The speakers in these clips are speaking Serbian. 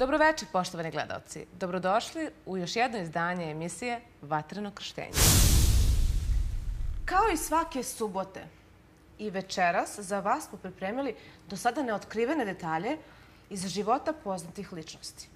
Dobroveče, poštovani gledalci. Dobrodošli u još jedno izdanje emisije Vatreno krštenje. Kao i svake subote i večeras za vas smo pripremili do sada neotkrivene detalje iz života poznatih ličnosti.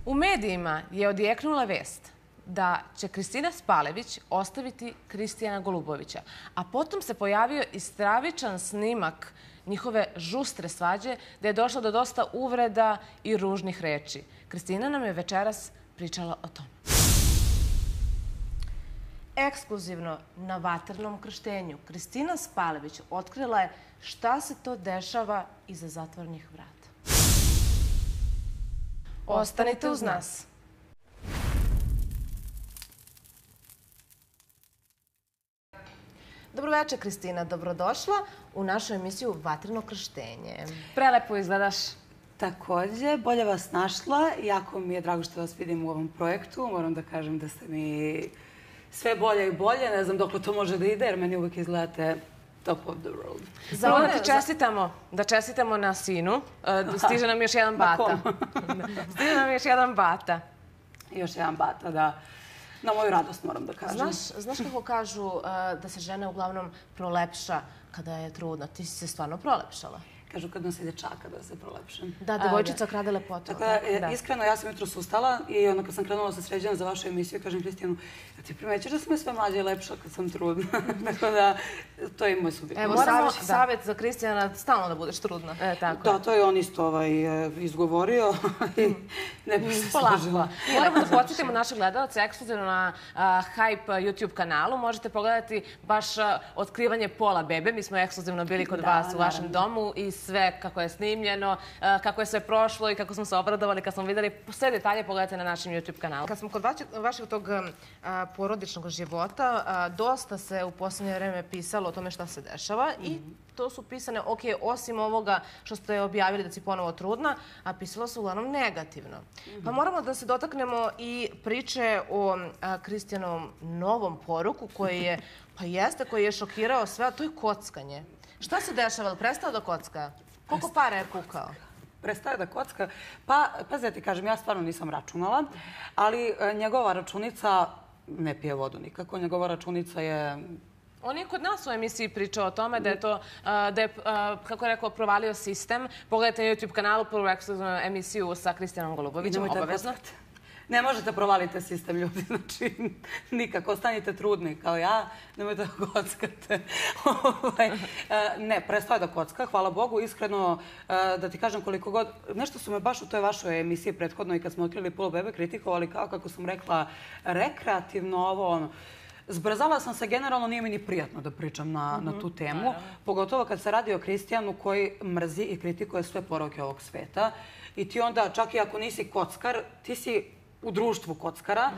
U medijima je odjeknula vest da će Kristina Spalević ostaviti Kristijana Golubovića, a potom se pojavio i stravičan snimak njihove žustre svađe, gde je došlo do dosta uvreda i ružnih reči. Kristina nam je večeras pričala o tome. Ekskluzivno na Vatrenom krštenju Kristina Spalević otkrila je šta se to dešava iza zatvorenih vrata. Ostanite uz nas. Dobroveče, Kristina. Dobrodošla u našu emisiju Vatreno krštenje. Prelepo izgledaš. Takođe, bolje vas našla. Jako mi je drago što vas vidim u ovom projektu. Moram da kažem da ste mi sve bolje i bolje. Ne znam dok to može da ide, jer meni uvek izgledate top of the world. Za ovo da čestitamo na sinu. Stiže nam još jedan bata. Stiže nam još jedan bata. Još jedan bata, da. Na moju radost, moram da kažem. Znaš kako kažu da se žena uglavnom prolepša kada je trudna? Ti si se stvarno prolepšala. Kažu kad nosi dečaka da se prolepšem. Da, devojčica krade lepotu. Tako da, iskreno, ja sam jutros ustala i onda kad sam krenula sa sređenjem za vašu emisiju, kažem Kristijanu, ja ti primećeš da sam je sve mlađa i lepša kad sam trudna. Tako da, to je moj subjekt. Evo, savjet za Kristijana, stalno da budeš trudna. Da, to je on isto izgovorio i ne bih se složila. Moramo da podsjetimo naše gledalce ekskluzivno na Hype YouTube kanalu. Možete pogledati baš otkrivanje pola bebe. Mi smo ekskluzivno bili kod vas u vašem domu i sve kako je snimljeno, kako je sve prošlo i kako smo se obradovali kad smo videli. Sve detalje pogledajte na našem YouTube kanalu. Kad smo kod vašeg tog porodičnog života, dosta se u posljednje vreme pisalo o tome šta se dešava i to su pisane, ok, osim ovoga što ste objavili da si ponovo trudna, a pisalo se uglavnom negativno. Pa moramo da se dotaknemo i priče o Kristijanovom novom poruku koji je šokirao sve, a to je kockanje. Šta se dešava? Prestao da kocka? Koliko para je kukao? Prestao da kocka? Pa, da ti kažem, ja stvarno nisam računala, ali njegova računica ne pije vodu nikako. Njegova računica je... On je kod nas u emisiji pričao o tome da je to, kako je rekao, provalio sistem. Pogledajte na YouTube kanalu prvu ekskluzivnu emisiju sa Kristijanom Golubovićem, obavezno. Ne možete provaliti sistem, ljudi, znači nikako. Ostanite trudni kao ja, nemojte da kockate. Ne, prestao je da kocka, hvala Bogu. Iskreno, da ti kažem koliko god... Nešto su me baš u toj vašoj emisiji prethodno i kad smo otkrili polu bebe kritikovali kao, kako sam rekla, rekreativno ovo... Zbrzala sam se, generalno nije mi ni prijatno da pričam na tu temu. Pogotovo kad se radi o Kristijanu koji mrzi i kritikuje sve poroke ovog sveta. I ti onda, čak i ako nisi kockar, ti si u društvu kockara,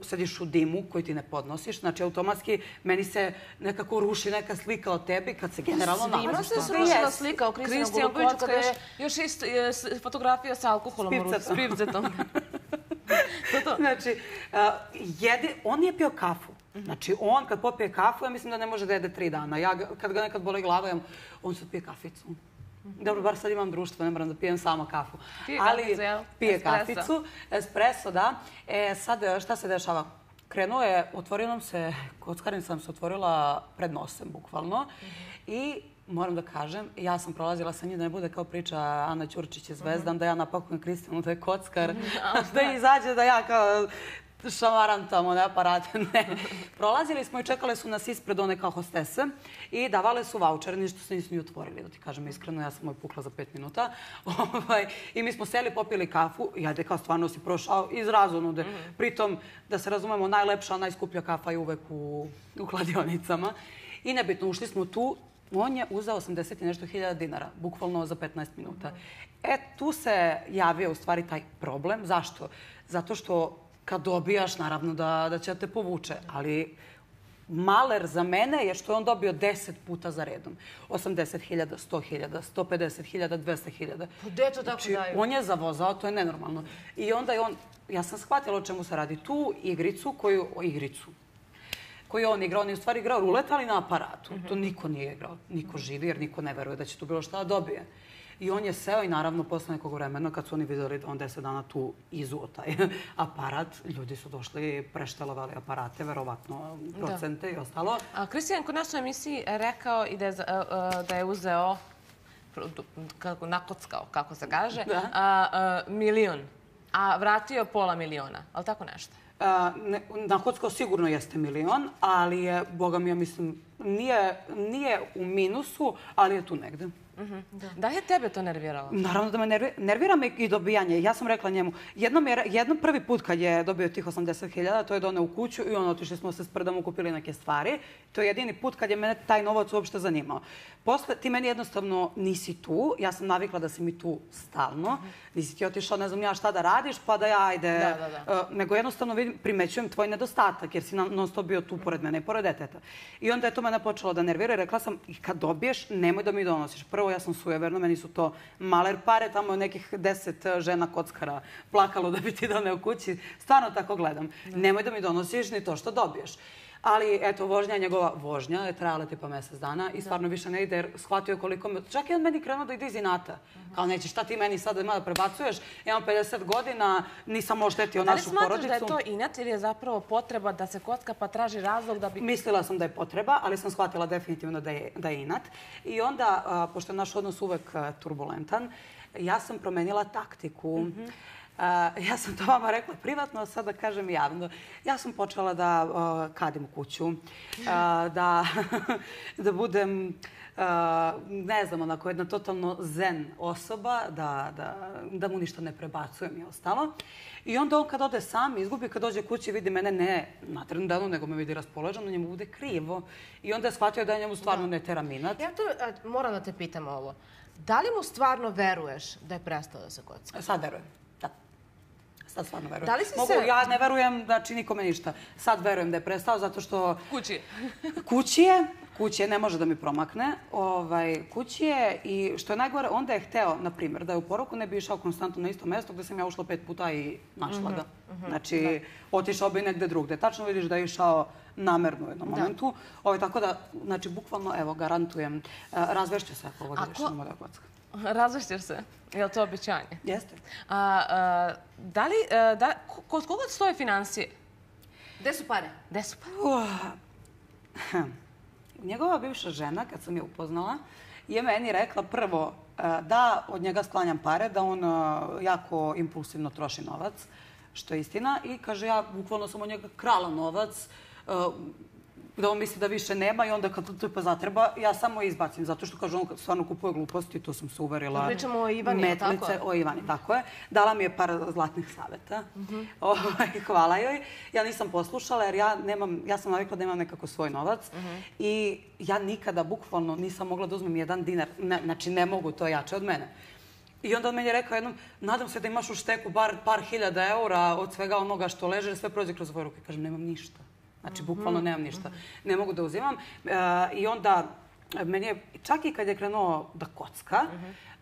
sediš u dimu koji ti ne podnosiš. Znači, automatski meni se nekako ruši neka slika o tebi kad se generalno nalaziš. Svima se srušila slika o Kristijanu Goluboviću kada je još isto fotografija sa alkoholom u ruci. S pivcetom. Znači, on nije pio kafu. Znači, on kad popije kafu, ja mislim da ne može da jede 3 dana. Ja kad ga nekad boli glava, on sad pije kaficu. Dobro, bar sad imam društvo, ne moram da pijem sama kafu. Ali pije kaficu, espresso, da. Sad, šta se dešava? Krenuo je, otvorio nam se, kockarnica nam se otvorila pred nosem, bukvalno. I moram da kažem, ja sam prolazila sa njim da ne bude kao priča Ana Ćurčić je zvezdan, da ja napakujem Kristijanu da je kockar, da izađe da ja kao šamaram tamo, ne aparate, ne. Prolazili smo i čekale su nas ispred one kao hostese i davale su vaučere, ništa se nisu ni otvorili, da ti kažem iskreno, ja sam pukla za 5 minuta. I mi smo seli, popili kafu i ajde kao stvarno si prošao iz razonude. Pritom, da se razumemo, najlepša, najskuplja kafa je uvek u kladionicama. I nebitno, ušli smo tu, on je uzeo 80 i nešto hiljada dinara, bukvalno za 15 minuta. Tu se javio u stvari taj problem. Zašto? Zato što kad dobijaš, naravno da će te povuče, ali maler za mene je što je on dobio 10 puta za redom. 80.000, 100.000, 150.000, 200.000. Gde to tako daju? On je zavozao, to je nenormalno. I onda je on, ja sam shvatila o čemu se radi, tu igricu koju on igrao, on je u stvari igrao rulet, ali na aparatu. To niko nije igrao, niko živi, jer niko ne veruje da će tu bilo šta da dobije. I on je seo i naravno posle nekog vremena kad su oni vidjeli da on 10 dana tu izuo taj aparat, ljudi su došli, preštelovali aparate, verovatno procente i ostalo. Kristijan kod nas u emisiji rekao i da je uzeo, nakockao, kako se kaže, milion, a vratio pola miliona, ali tako nešto? Nakockao sigurno jeste milion, ali je, boga mi, ja mislim, nije u minusu, ali je tu negde. Da li je tebe to nerviralo? Naravno da me nervira me i dobijanje. Ja sam rekla njemu, jednom prvi put kad je dobio tih 80.000, to je doneo u kuću i otišli smo se s prdom, kupili neke stvari. To je jedini put kad je mene taj novac uopšte zanimao. Posle, ti meni jednostavno nisi tu. Ja sam navikla da si mi tu stalno. Nisi ti otišao, ne znam ja šta da radiš, pa da ja ajde... Nego jednostavno primećujem tvoj nedostatak, jer si non stop bio tu pored mene i pored deteta. I onda je to mene počelo da nervira i rekla sam, kad dobiješ, nemoj da mi donosiš. Prvo, ja sam sujeverno, meni su to maler pare, tamo je nekih 10 žena kockara plakalo da bi ti doneo kući. Stvarno tako gledam. Nemoj da mi donosiš ni to što dobiješ. Ali, eto, njegova vožnja je trajala tipa mjesec dana i stvarno više ne ide jer shvatio koliko me... Čak i on meni krenuo da ide iz inata. Kao neće, šta ti meni sad da prebacuješ? Imam 50 godina, nisam oštetio našu porodicu. Da li smatraš da je to inat ili je zapravo potreba da se kocka pa traži razlog da bi... Mislila sam da je potreba, ali sam shvatila definitivno da je inat. I onda, pošto je naš odnos uvek turbulentan, ja sam promenila taktiku. Ja sam to vama rekla privatno, a sada kažem javno. Ja sam počela da kadim kuću, da budem, ne znam, onako jedna totalno zen osoba, da mu ništa ne prebacujem i ostalo. I onda on kad ode sam, izgubi, kad dođe kući vidi mene ne natrndanu, nego me vidi raspoloženo, njemu bude krivo. I onda je shvatio da je njemu stvarno ne tera minat. Ja to moram da te pitam ovo. Da li mu stvarno veruješ da je prestao da se kocka? Sad verujem. Sad stvarno verujem. Ja ne verujem, znači nikome ništa. Sad verujem da je prestao zato što... Kući je, ne može da mi promakne. Kući je i što je najgore, onda je hteo, na primjer, da je u poruku ne bi išao konstantno na isto mjesto gdje sam ja ušla 5 puta i našla ga. Znači, otišao bi negde drugde. Tačno vidiš da je išao namerno u jednom momentu. Tako da, znači, bukvalno, evo, garantujem, razvešće se ako ovo da više nema da kocka. Razvešćeš se? Je li to obećanje? Jeste. Da li, kod koga stoje financije? Gde su pare? Njegova bivša žena, kad sam je upoznala, je meni rekla prvo da od njega sklanjam pare, da on jako impulsivno troši novac, što je istina. I kaže, ja bukvalno sam od njega krala novac, da on misli da više nema i onda kad to pa zatreba, ja samo izbacim. Zato što, kaže, on stvarno kupuje gluposti, to sam se uverila. Pričamo o Ivani, tako? O Ivani, tako je. Dala mi je par zlatnih saveta. Hvala joj. Ja nisam poslušala jer ja sam navikla da imam nekako svoj novac. I ja nikada, bukvalno, nisam mogla da uzmem 1 dinar. Znači, ne mogu, to jače od mene. I onda on meni je rekao jednom, nadam se da imaš u šteku bar par hiljada eura od svega onoga što leže, jer sve prođe kroz svoje ruke. Kažem, nemam ništa. Znači, bukvalno nemam ništa. Ne mogu da uzimam. I onda, meni je, čak i kad je krenuo da kocka,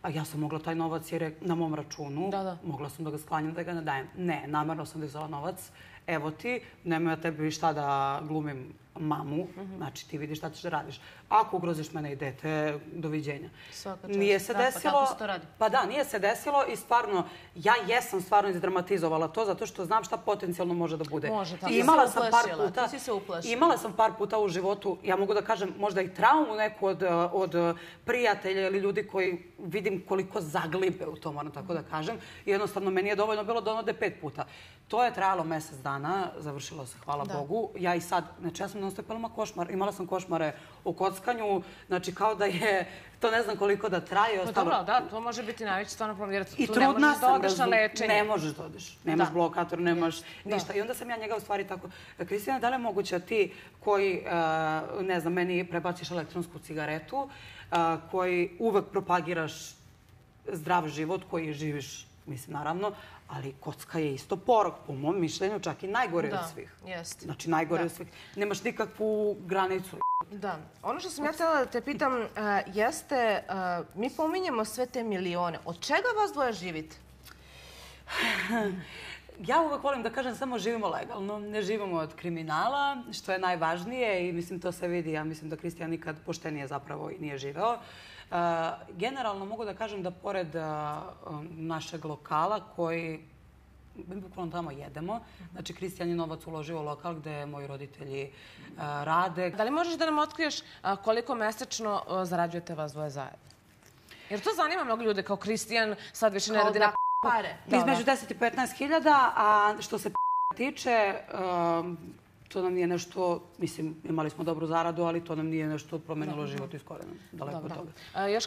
ja sam mogla taj novac jer je na mom računu, mogla sam da ga sklanjam, da ga ne dajem. Ne, namerno sam da izvala novac. Evo ti, nemoj ja tebi šta da glumim mamu, znači ti vidiš šta ćeš da radiš. Ako ugroziš mene i dete, doviđenja. Nije se desilo... Pa kako se to radi? Pa da, nije se desilo i stvarno, ja jesam stvarno izdramatizovala to zato što znam šta potencijalno može da bude. Može, tako. Ti si se uplašila. Imala sam par puta u životu, ja mogu da kažem, možda i traumu neku od prijatelja ili ljudi koji vidim koliko zaglibe u to, moram tako da kažem. Jednostavno, meni je dovoljno bilo da onode 5 puta. To je trajalo mjesec dana, završilo se, hvala Bogu. Ja i sad, znači ja sam non-stop košmar, imala sam košmare o kockanju, znači kao da je, to ne znam koliko da traje. Dobro, da, to može biti najveći stvarno problem, jer tu ne možeš da odeš na lečenje. Ne možeš da odeš, nemaš blokator, nemaš ništa. I onda sam ja njega u stvari tako, Kristina, da li je moguće ti koji, ne znam, meni prebaciš elektronsku cigaretu, koji uvek propagiraš zdrav život koji živiš, mislim, naravno, ali kocka je isto porok, po mom mišljenju, čak i najgore od svih. Znači, najgore od svih. Nemaš nikakvu granicu. Da. Ono što sam ja htjela da te pitam jeste, mi pominjemo sve te milione. Od čega vas dvoje živite? Ja uvek volim da kažem samo živimo legalno, ne živimo od kriminala, što je najvažnije i mislim to se vidi. Ja mislim da Kristijan nikad poštenije zapravo i nije živeo. Generalno mogu da kažem da pored našeg lokala koji mi bukvalno tamo jedemo. Znači, Kristijan je novac uložio u lokal gde moji roditelji rade. Da li možeš da nam otkriješ koliko mesečno zarađujete vas dvoje zajedno? Jer to zanima mnogo ljude, kao Kristijan sad više ne radi na pare. Između 10 i 15 hiljada, a što se tiče, to nam nije nešto, mislim, imali smo dobru zaradu, ali to nam nije nešto promenilo život iz korena. Daleko od toga. Još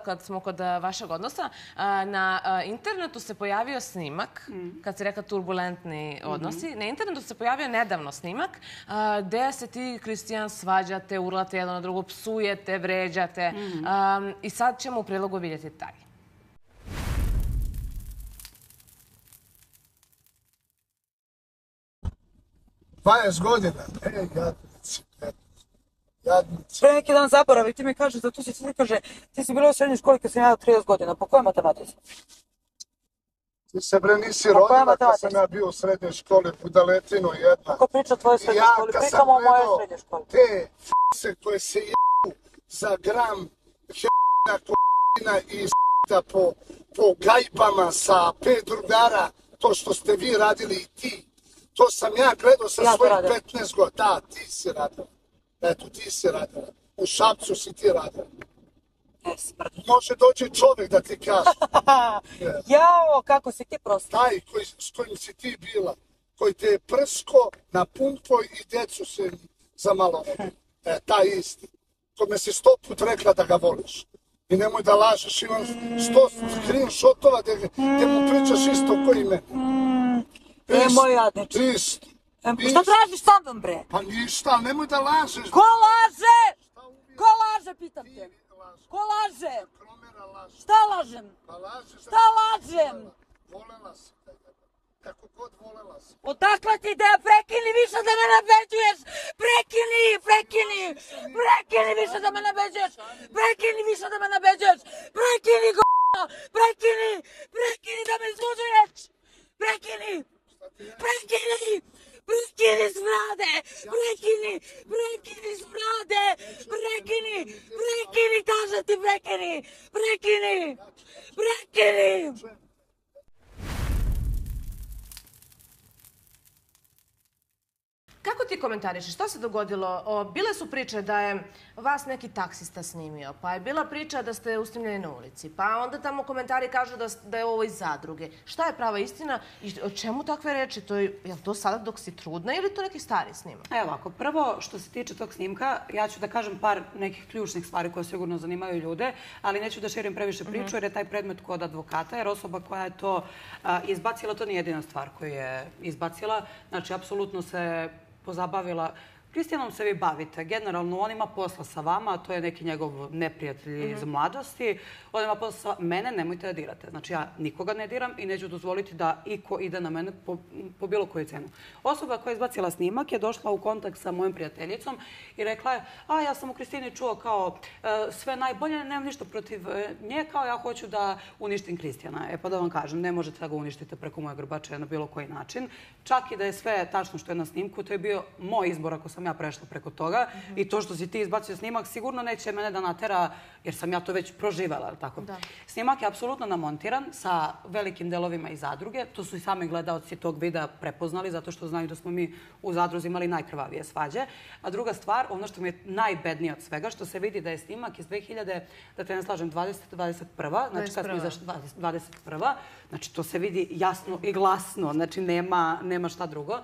kad smo kod vašeg odnosa, na internetu se pojavio snimak, kad si rekla turbulentni odnosi, na internetu se pojavio nedavno snimak gde se ti, Kristijan, svađate, urlate jedno na drugo, psujete, vređate. I sad ćemo u prilogu vidjeti taj. 20 godina. Jadnici. Pre neki dan zaboravi, ti mi kažeš da tu si kaže, ti si bila u srednjoj školi kad sam ja 30 godina. Po kojoj matematici? Ti se bre nisi rodila kad sam ja bio u srednjoj školi, budaletinu jedna. Kako priča tvoje srednjoj školi? Pričamo o mojoj srednjoj školi. Te f***se koje se jedu za gram h***na k***ina i s***ta po gajbama sa 5 drugara, to što ste vi radili i ti. To sam ja gledao sa svojih 15 godina. Da, ti si radila. Eto, ti si radila. U Šapcu si ti radila. Može doći čovjek da ti kaže. Jao, kako si ti prosto. Taj s kojim si ti bila, koji te je prsko na pumpoj i decu se za malo ne. Taj isti. Kome si 100 put rekla da ga voliš. I nemoj da lažeš, imam 100 screenshotova gdje mu pričaš isto koji mene. Nemoj jadniče. Isto. Šta tražiš sa mnom, bre? Pa ništa, ali nemoj da lažeš. Ko laže? Ko laže, pitam te? Ko laže? Šta lažem? Šta lažem? Volela si. Kako god volela si. Odakle ti da prekini više da me nabeđuješ? Prekini više da me nabeđuješ. Prekini više da me nabeđuješ. Prekini da me izluđuješ. Prekini smrade! Prekini smrade! Prekini, kaže ti prekini! Kako ti komentarišeš? Šta se dogodilo? Bile su priče da je vas neki taksista snimio, pa je bila priča da ste usnimljeni na ulici, pa onda tamo komentari kažu da je ovo iz zadruge. Šta je prava istina i o čemu takve reči? Je li to sada dok si trudna ili je to neki stari snimak? Evo ovako, prvo što se tiče tog snimka, ja ću da kažem par nekih ključnih stvari koje sigurno zanimaju ljude, ali neću da širim previše priču jer je taj predmet kod advokata, jer osoba koja je to izbacila, to nije jedina stvar koju je izbacila. Znači, apsolutno se pozabavila. Kristijanom se vi bavite. Generalno, on ima posla sa vama, to je neki njegov neprijatelj iz mladosti. On ima posla sa mene, nemojte da dirate. Znači, ja nikoga ne diram i neću dozvoliti da iko ide na mene po bilo koju cenu. Osoba koja je izbacila snimak je došla u kontakt sa mojom prijateljicom i rekla je, ja sam u Kristini čuo kao sve najbolje, nemam ništa protiv nje, kao ja hoću da uništim Kristijana. Pa da vam kažem, ne možete da ga uništite preko moje grbače na bilo koji način. Čak i da je sve tačno što je na snimku, to je bio moj izbor ako sam ja prešla preko toga i to što si ti izbacio snimak sigurno neće mene da natera jer sam ja to već proživela. Snimak je apsolutno namontiran sa velikim delovima iz zadruge. To su i sami gledaoci tog videa prepoznali zato što znaju da smo mi u zadruzi imali najkrvavije svađe. A druga stvar, ono što mi je najbednije od svega, što se vidi da je snimak iz 2000, da te ne slažem, 2021. Znači kad smo izašli 21. Znači to se vidi jasno i glasno. Znači nema šta drugo.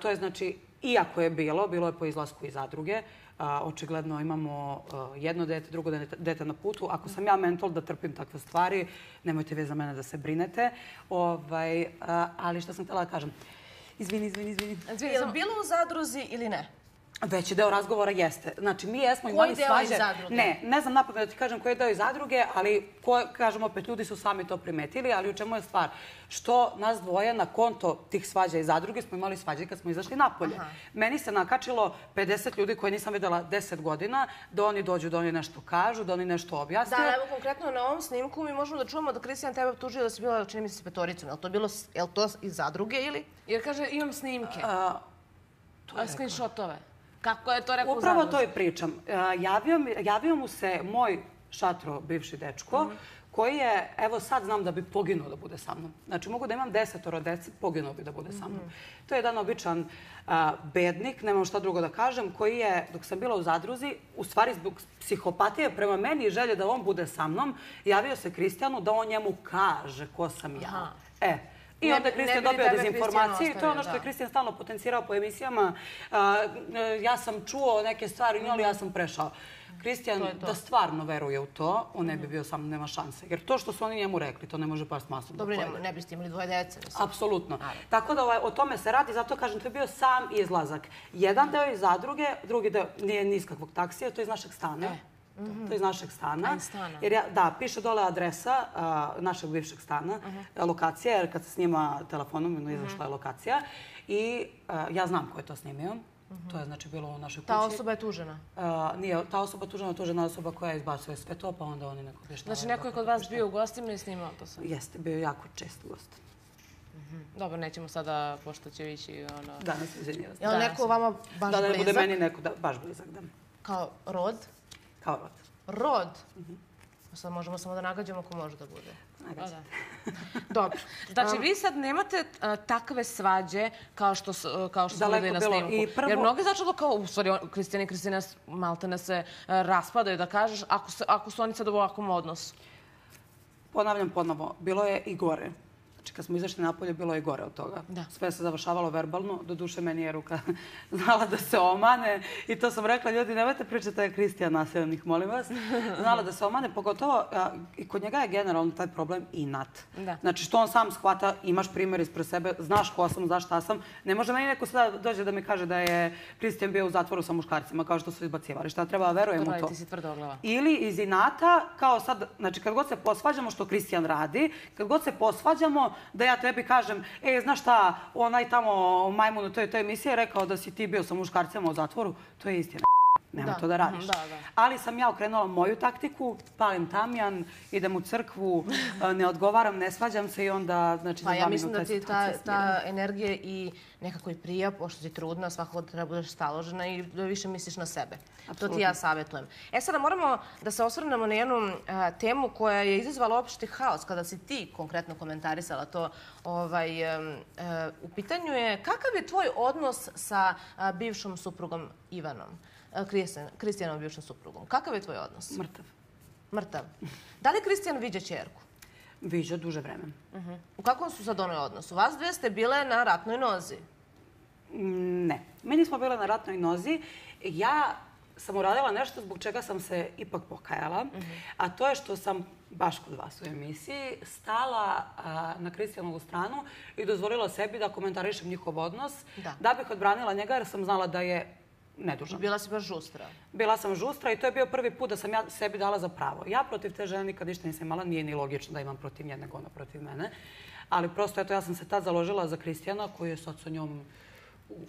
To je znači iako je bilo je po izlasku iz zadruge. Očigledno imamo jedno dete, drugo dete na putu. Ako sam ja mental da trpim takve stvari, nemojte vi za mene da se brinete. Ali što sam htjela da kažem? Izvini. Je li bilo u zadruzi ili ne? Veći deo razgovora jeste. Znači, mi jesmo imali svađe. Koji deo iz zadruge? Ne znam napamet da ti kažem koji je deo iz zadruge, ali, kažem opet, ljudi su sami to primetili, ali u čemu je stvar? Što nas dvoje na konto tih svađa iz zadruge smo imali svađe kad smo izašli napolje. Meni se nakačilo 50 ljudi koje nisam videla 10 godina, da oni dođu, da oni nešto kažu, da oni nešto objasne. Da, evo konkretno na ovom snimku mi možemo da čujemo da Kristijan tebe optužio da si bila, čini mi se, s petoricom. Je li to iz zadruge ili? Jer kaže, imam snimke. Screenshotove. Kako je to rekao u zadruzi? Upravo to i pričam. Javio mu se moj šatro, bivši dečko, koji je, evo sad znam da bi poginuo da bude sa mnom. Znači, mogu da imam 10 dece, poginuo bi da bude sa mnom. To je jedan običan bednik, nemam šta drugo da kažem, koji je, dok sam bila u zadruzi, u stvari zbog psihopatije prema meni i želje da on bude sa mnom, javio se Kristijanu da on njemu kaže ko sam ja. I onda je Kristijan dobio dezinformacije i to je ono što je Kristijan stalno potencirao po emisijama. Ja sam čuo neke stvari, ali ja sam prešao. Kristijan da stvarno veruje u to, on ne bi bio sam, nema šanse. Jer to što su oni njemu rekli, to ne može past masno. Dobro, ne biste imali 2 dece. Apsolutno. Tako da o tome se radi, zato kažem, to je bio sam izlazak. Jedan deo iz zadruge, drugi deo nije ni iz kakvog taksija, to je iz našeg stana. To je iz našeg stana. Da, piše dole adresa našeg bivšeg stana, lokacija, jer kad se snima telefonom, izašla je lokacija. I ja znam ko je to snimio. To je znači bilo u našoj kući. Ta osoba je tužena? Nije, ta osoba tužena osoba koja izbacuje sve to, pa onda oni neko objašnjavaju. Znači neko je kod vas bio u gostima i snimao to sve? Jeste, bio jako čest gost. Dobro, nećemo sada, pošto će ići ono... Danas izvinjava se. Je li neko vama baš blizak? Da, ne bude meni neko baš blizak, da. Kao rod? Kao rod. Rod? Sad možemo samo da nagađamo ko može da bude. Nagađate. Dobro. Znači, vi sad nemate takve svađe kao što smo videli na snimku. Jer mnogi začelo kao, u stvari, Kristijan i Kristina maltene se raspadaju, da kažeš, ako su oni sad u ovakvom odnosu. Ponavljam ponovo, bilo je i gore. Znači, kad smo izašli napolje, bilo je gore od toga. Sve se završavalo verbalno. Doduše, meni je ruka znala da se omane. I to sam rekla, ljudi, nemojte pričati da je Kristijan nasilnik, molim vas. Znala da se omane, pogotovo i kod njega je generalno taj problem inat. Znači, što on sam shvata, imaš primjer ispred sebe, znaš ko sam, znaš šta sam. Ne može meni neko sada dođe da mi kaže da je Kristijan bio u zatvoru sa muškarcima, kao što su izbacivali. Šta treba, verujem u to. Ti si tvrdoglava. Ili iz inata, kao sad, znači, kad god se posvađamo, što Kristijan radi, kad god se posvađamo, da ja tebi kažem, znaš šta, onaj tamo majmun u toj emisiji je rekao da si ti bio sa muškarcima u zatvoru, to je istina. Nema to da radiš. Ali sam ja okrenula moju taktiku, palim tamjan, idem u crkvu, ne odgovaram, ne svađam se i onda, znači, pa ja mislim da ti ta energija i nekako i prija, pošto si trudna, svakako da treba budeš staložena i da više misliš na sebe. To ti ja savjetujem. Sada moramo da se osvrnemo na jednu temu koja je izazvala opšti haos kada si ti konkretno komentarisala to. U pitanju je kakav je tvoj odnos sa bivšom suprugom Ivanom? Kristijanovom bivšom suprugom. Kakav je tvoj odnos? Mrtav. Mrtav. Da li Kristijan viđa ćerku? Viđa duže vreme. U kakvom su sad onoj odnosu? Vas dve ste bile na ratnoj nozi? Ne. Mi nismo bile na ratnoj nozi. Ja sam uradila nešto zbog čega sam se ipak pokajala, a to je što sam, baš kod vas u emisiji, stala na Kristijanovu stranu i dozvolila sebi da komentarišem njihov odnos, da bih odbranila njega jer sam znala da je nedužan. Bila si baš žustra. Bila sam žustra i to je bio prvi put da sam ja sebi dala za pravo. Ja protiv te žene nikad ništa nisam imala, nije ni logično da imam protiv nje nego ona protiv mene. Ali prosto, eto, ja sam se tad založila za Kristijana koji je sad sa njom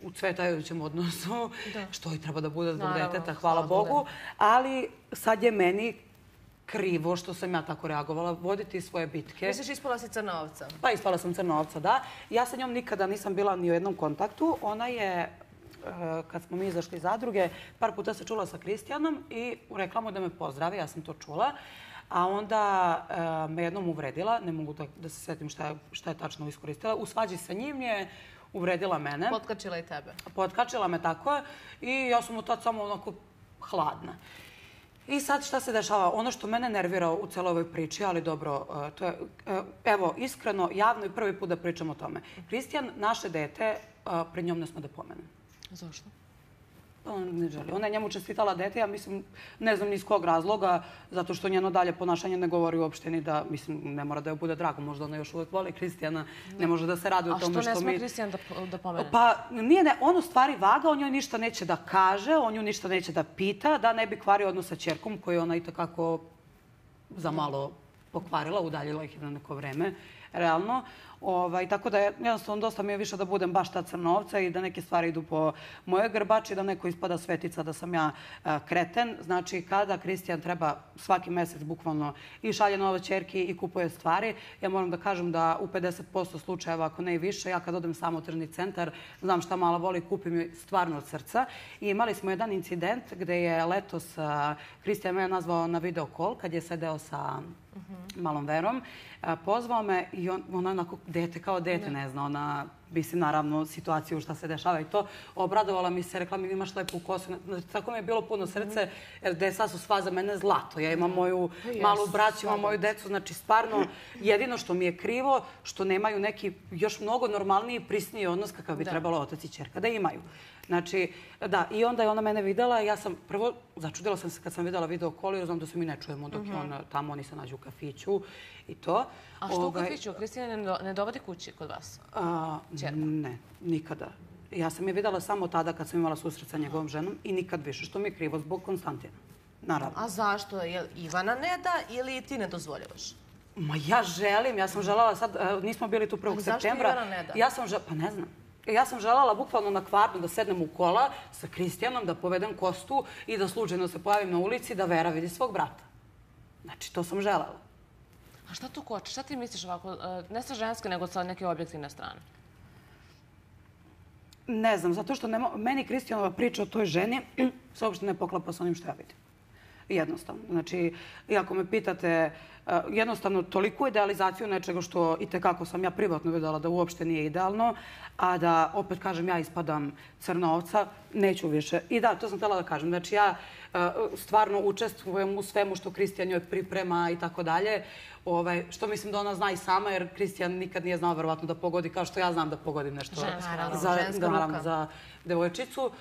u cvetajućem odnosu, što i treba da bude zbog deteta, hvala Bogu. Ali sad je meni krivo što sam ja tako reagovala, voditi svoje bitke. Misliš, ispala si crna ovca? Pa, ispala sam crna ovca, da. Ja sa njom nikada nisam bila ni u jednom kontaktu. Ona je, kad smo mi izašli iz zadruge, par puta se čula sa Kristijanom i rekla mu da me pozdravi, ja sam to čula. A onda me jednom uvredila, ne mogu da se setim šta je tačno iskoristila. U svađi sa njim je uvredila mene. Potkačila i tebe. Potkačila me, tako je. I ja sam mu tad samo onako hladna. I sad šta se dešava? Ono što mene nervira u celoj ovoj priči, ali dobro, to je, evo, iskreno, javno i prvi put da pričam o tome. Kristijan, naše dete, pred njom ne sme da pomene. Zašto? On ne želi. Ona je njemu čestitala dete, ja mislim, ne znam ni iz kog razloga, zato što njeno dalje ponašanje ne govori uopšte ni da, mislim, ne mora da joj bude drago, možda ona još uvek voli Kristijana, ne može da se raduje o tome što mi... A što ne sme Kristijan da pomene? Pa, nije, ne, on u stvari vaga, on joj ništa neće da kaže, on nju ništa neće da pita, da ne bi kvario odnos sa ćerkom, koju ona i takako za malo pokvarila, udaljila ih na neko vreme, realno. Tako da jednostavno dosta mi je više da budem baš ta crna ovca i da neke stvari idu po moje grbači, da neko ispada svetica da sam ja kreten. Znači, kada Kristijan treba svaki mesec bukvalno i šalje nove ćerki i kupuje stvari, ja moram da kažem da u 50% slučajeva, ako ne i više, ja kad odem samo u tržni centar, znam šta mala voli, kupim joj stvarno od srca. I imali smo jedan incident gde je letos Kristijan me nazvao na video call kad je sedeo sa malom Verom. Pozvao me i ona onako dete kao dete, ne zna, ona, mislim, naravno, situaciju šta se dešava i to. Obradovala mi se, rekla mi imaš lepu kosu. Tako mi je bilo puno srce, jer deca su sva za mene zlato. Ja imam moju malu braću, imam moju decu, znači stvarno jedino što mi je krivo, što nemaju neki još mnogo normalniji i prisniji odnos kakav bi trebalo otac i ćerka da imaju. Znači, da, i onda je ona mene videla, ja sam prvo, začudila sam se kad sam videla video call, jer znam da se mi ne čujemo dok je on tamo, oni se nađu u kafiću i to. A što u kafiću? Kristina ne dovodi kući kod vas? Ne, nikada. Ja sam je videla samo tada kad sam imala susret sa njegovom ženom i nikad više, što mi je krivo zbog Konstantina. Naravno. A zašto? Jel Ivana ne da ili ti ne dozvoljavaš? Ma ja želim, ja sam željela sad, nismo bili tu 1. septembra. Zašto Ivana ne da? Pa ne znam. Ja sam željela bukvalno na Kvarnu da sednem u kola sa Kristijanom, da povedem Kostu i da slučajno se pojavim na ulici da Vera vidi svog brata. Znači, to sam željela. A šta tu koči? Šta ti misliš ovako, ne sa ženske, nego sa neke objektivne strane? Ne znam, zato što meni Kristijanova priča o toj ženi se uopšte ne poklapa sa onim što ja vidim. Jednostavno. Znači, iako me pitate, jednostavno toliko idealizaciju nečega što i tekako sam ja privatno videla da uopšte nije idealno, a da, opet kažem, ja ispadam crna ovca, neću više. I da, to sam htjela da kažem. Znači, ja stvarno učestvujem u svemu što Kristijan joj priprema i tako dalje, što mislim da ona zna i sama, jer Kristijan nikad nije znao verovatno da pogodi kao što ja znam da pogodim nešto za devojčicu.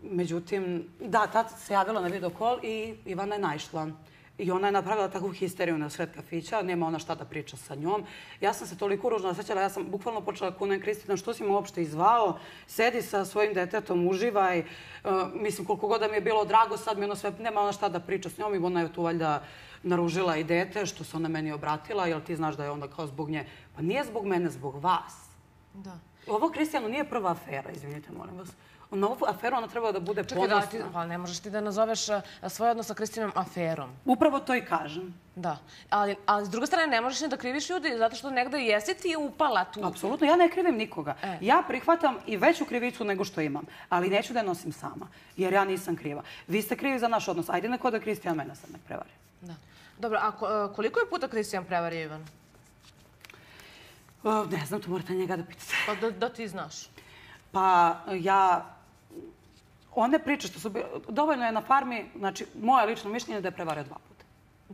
Međutim, da, tad se javila na video call i Ivana je naišla. I ona je napravila takvu histeriju na sred kafića, nema ona šta da priča sa njom. Ja sam se toliko ružno osjećala, ja sam bukvalno počela kunem Kristina, što si me uopšte izvao, sedi sa svojim detetom, uživaj. Mislim, koliko god da mi je bilo drago, sad mi ono sve, nema ona šta da priča s njom i ona je tu valjda naružila i dete, što se ona meni obratila, jer ti znaš da je onda kao zbog nje. Pa nije zbog mene, zbog vas. Da. Ovo Kristijanu nije prva afera, izvinite, molim vas. Na ovu aferu ona treba da bude ponosna. Čekaj, ne možeš ti da nazoveš svoj odnos sa Kristijanom aferom. Upravo to i kažem. Da. Ali s druge strane ne možeš ni da kriviš ljudi, zato što negde jesi ti upala tu. Apsolutno, ja ne krivim nikoga. Ja prihvatam i veću krivicu nego što imam, ali neću da je nosim sama, jer ja nisam kriva. Vi ste krivi za naš odnos. Ajde neko da Kristijan mene sad ne prevari. Da. Dobro, a koliko je puta Kristijan prevario Ivanu? Ne znam, to morate njega da pitate. Pa da ti znaš. Pa ja... One priče što su... Dovoljno je na farmi, znači, moje lično mišljenje da je prevario 2 puta.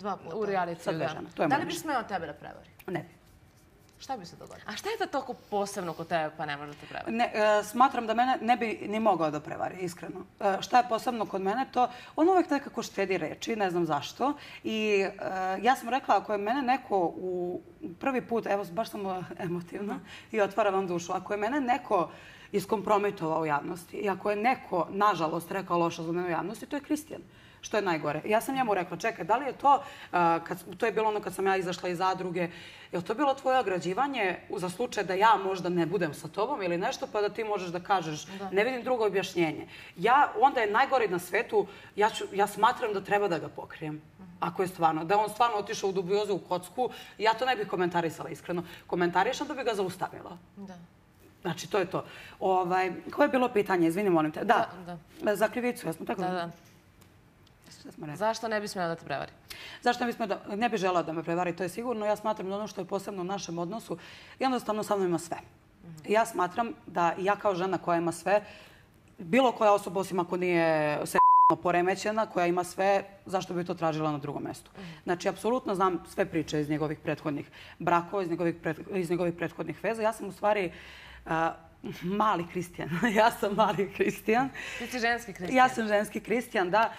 2 puta? U realitiju, da. Da li biš smeo tebe da prevari? Ne bi. Šta bi se dogodilo? A šta je to toliko posebno kod tebe pa ne može da te prevari? Ne, smatram da mene ne bi ni mogao da prevari, iskreno. Šta je posebno kod mene, to... On uvek nekako štedi reči, ne znam zašto. I ja sam rekla, ako je mene neko u prvi put, evo, baš sam emotivna i otvara vam dušu, ako je mene neko iskompromitovao u javnosti i ako je neko, nažalost, rekao loša za mene u javnosti, to je Kristijan. Što je najgore. Ja sam njemu rekla, čekaj, da li je to, to je bilo ono kad sam ja izašla iz zadruge, je li to bilo tvoje ograđivanje za slučaj da ja možda ne budem sa tobom ili nešto, pa da ti možeš da kažeš, ne vidim drugo objašnjenje. Onda je najgori na svetu, ja smatram da treba da ga pokrijem. Ako je stvarno, da je on stvarno otišao u dubiozu, u kocku, ja to ne bih komentarisala, iskreno. Komentarišam da bi ga zaustavila. Da. Znači, to je to. Koje je bilo pitanje? Izvini, molim te. Da, za krivicu, jesmo tako? Da. Zašto ne bi smjela da te prevari? Zašto ne bi želao da me prevari, to je sigurno. Ja smatram da ono što je posebno u našem odnosu, jednostavno sa mnom ima sve. Ja smatram da ja kao žena koja ima sve, bilo koja osoba, osim ako nije poremećena, koja ima sve, zašto bi to tražila na drugom mjestu. Znači, apsolutno znam sve priče iz njegovih prethodnih brakova, iz njegovih prethodnih veza. Ja sam u stvari Mali Kristijan. Ja sam mali Kristijan. Ti si ženski Kristijan. Ja sam ženski Kristijan, da.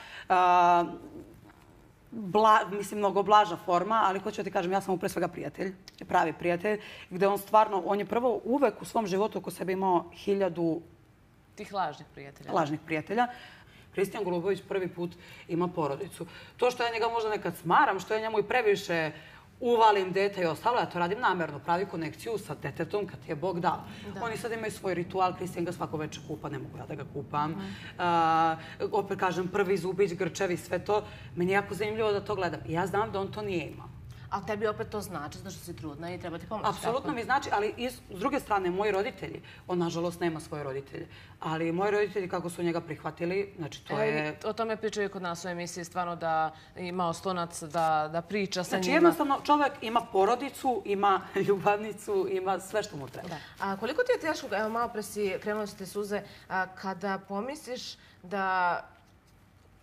Mislim, mnogo blaža forma, ali hoću da ti kažem, ja sam mu pre svega prijatelj, pravi prijatelj, gde on stvarno, on je prvo uvek u svom životu oko sebe imao 1000 tih lažnih prijatelja. Lažnih prijatelja. Kristijan Golubović prvi put ima porodicu. To što ja njega možda nekad smaram, što ja njemu i previše uvalim dete i ostalo, ja to radim namerno, pravi konekciju sa detetom kad je Bog dao. Oni sad imaju svoj ritual, Kristijan ga svako večer kupa, ne mogu ja da ga kupam. Opet kažem, prvi zubić, grčevi, sve to. Meni je jako zanimljivo da to gledam. I ja znam da on to nije imao. Ali tebi opet to znači, zato što si trudna i treba ti pomoći. Apsolutno mi znači, ali s druge strane, moji roditelji, on nažalost nema svoje roditelje, ali moji roditelji kako su njega prihvatili, znači to je... O tome pričaju kod nas u emisiji, stvarno da ima oslonac, da priča sa njima. Znači jednostavno čovjek ima porodicu, ima ljubavnicu, ima sve što mu treba. A koliko ti je teško, evo malo pre si krenula su te suze, kada pomisliš da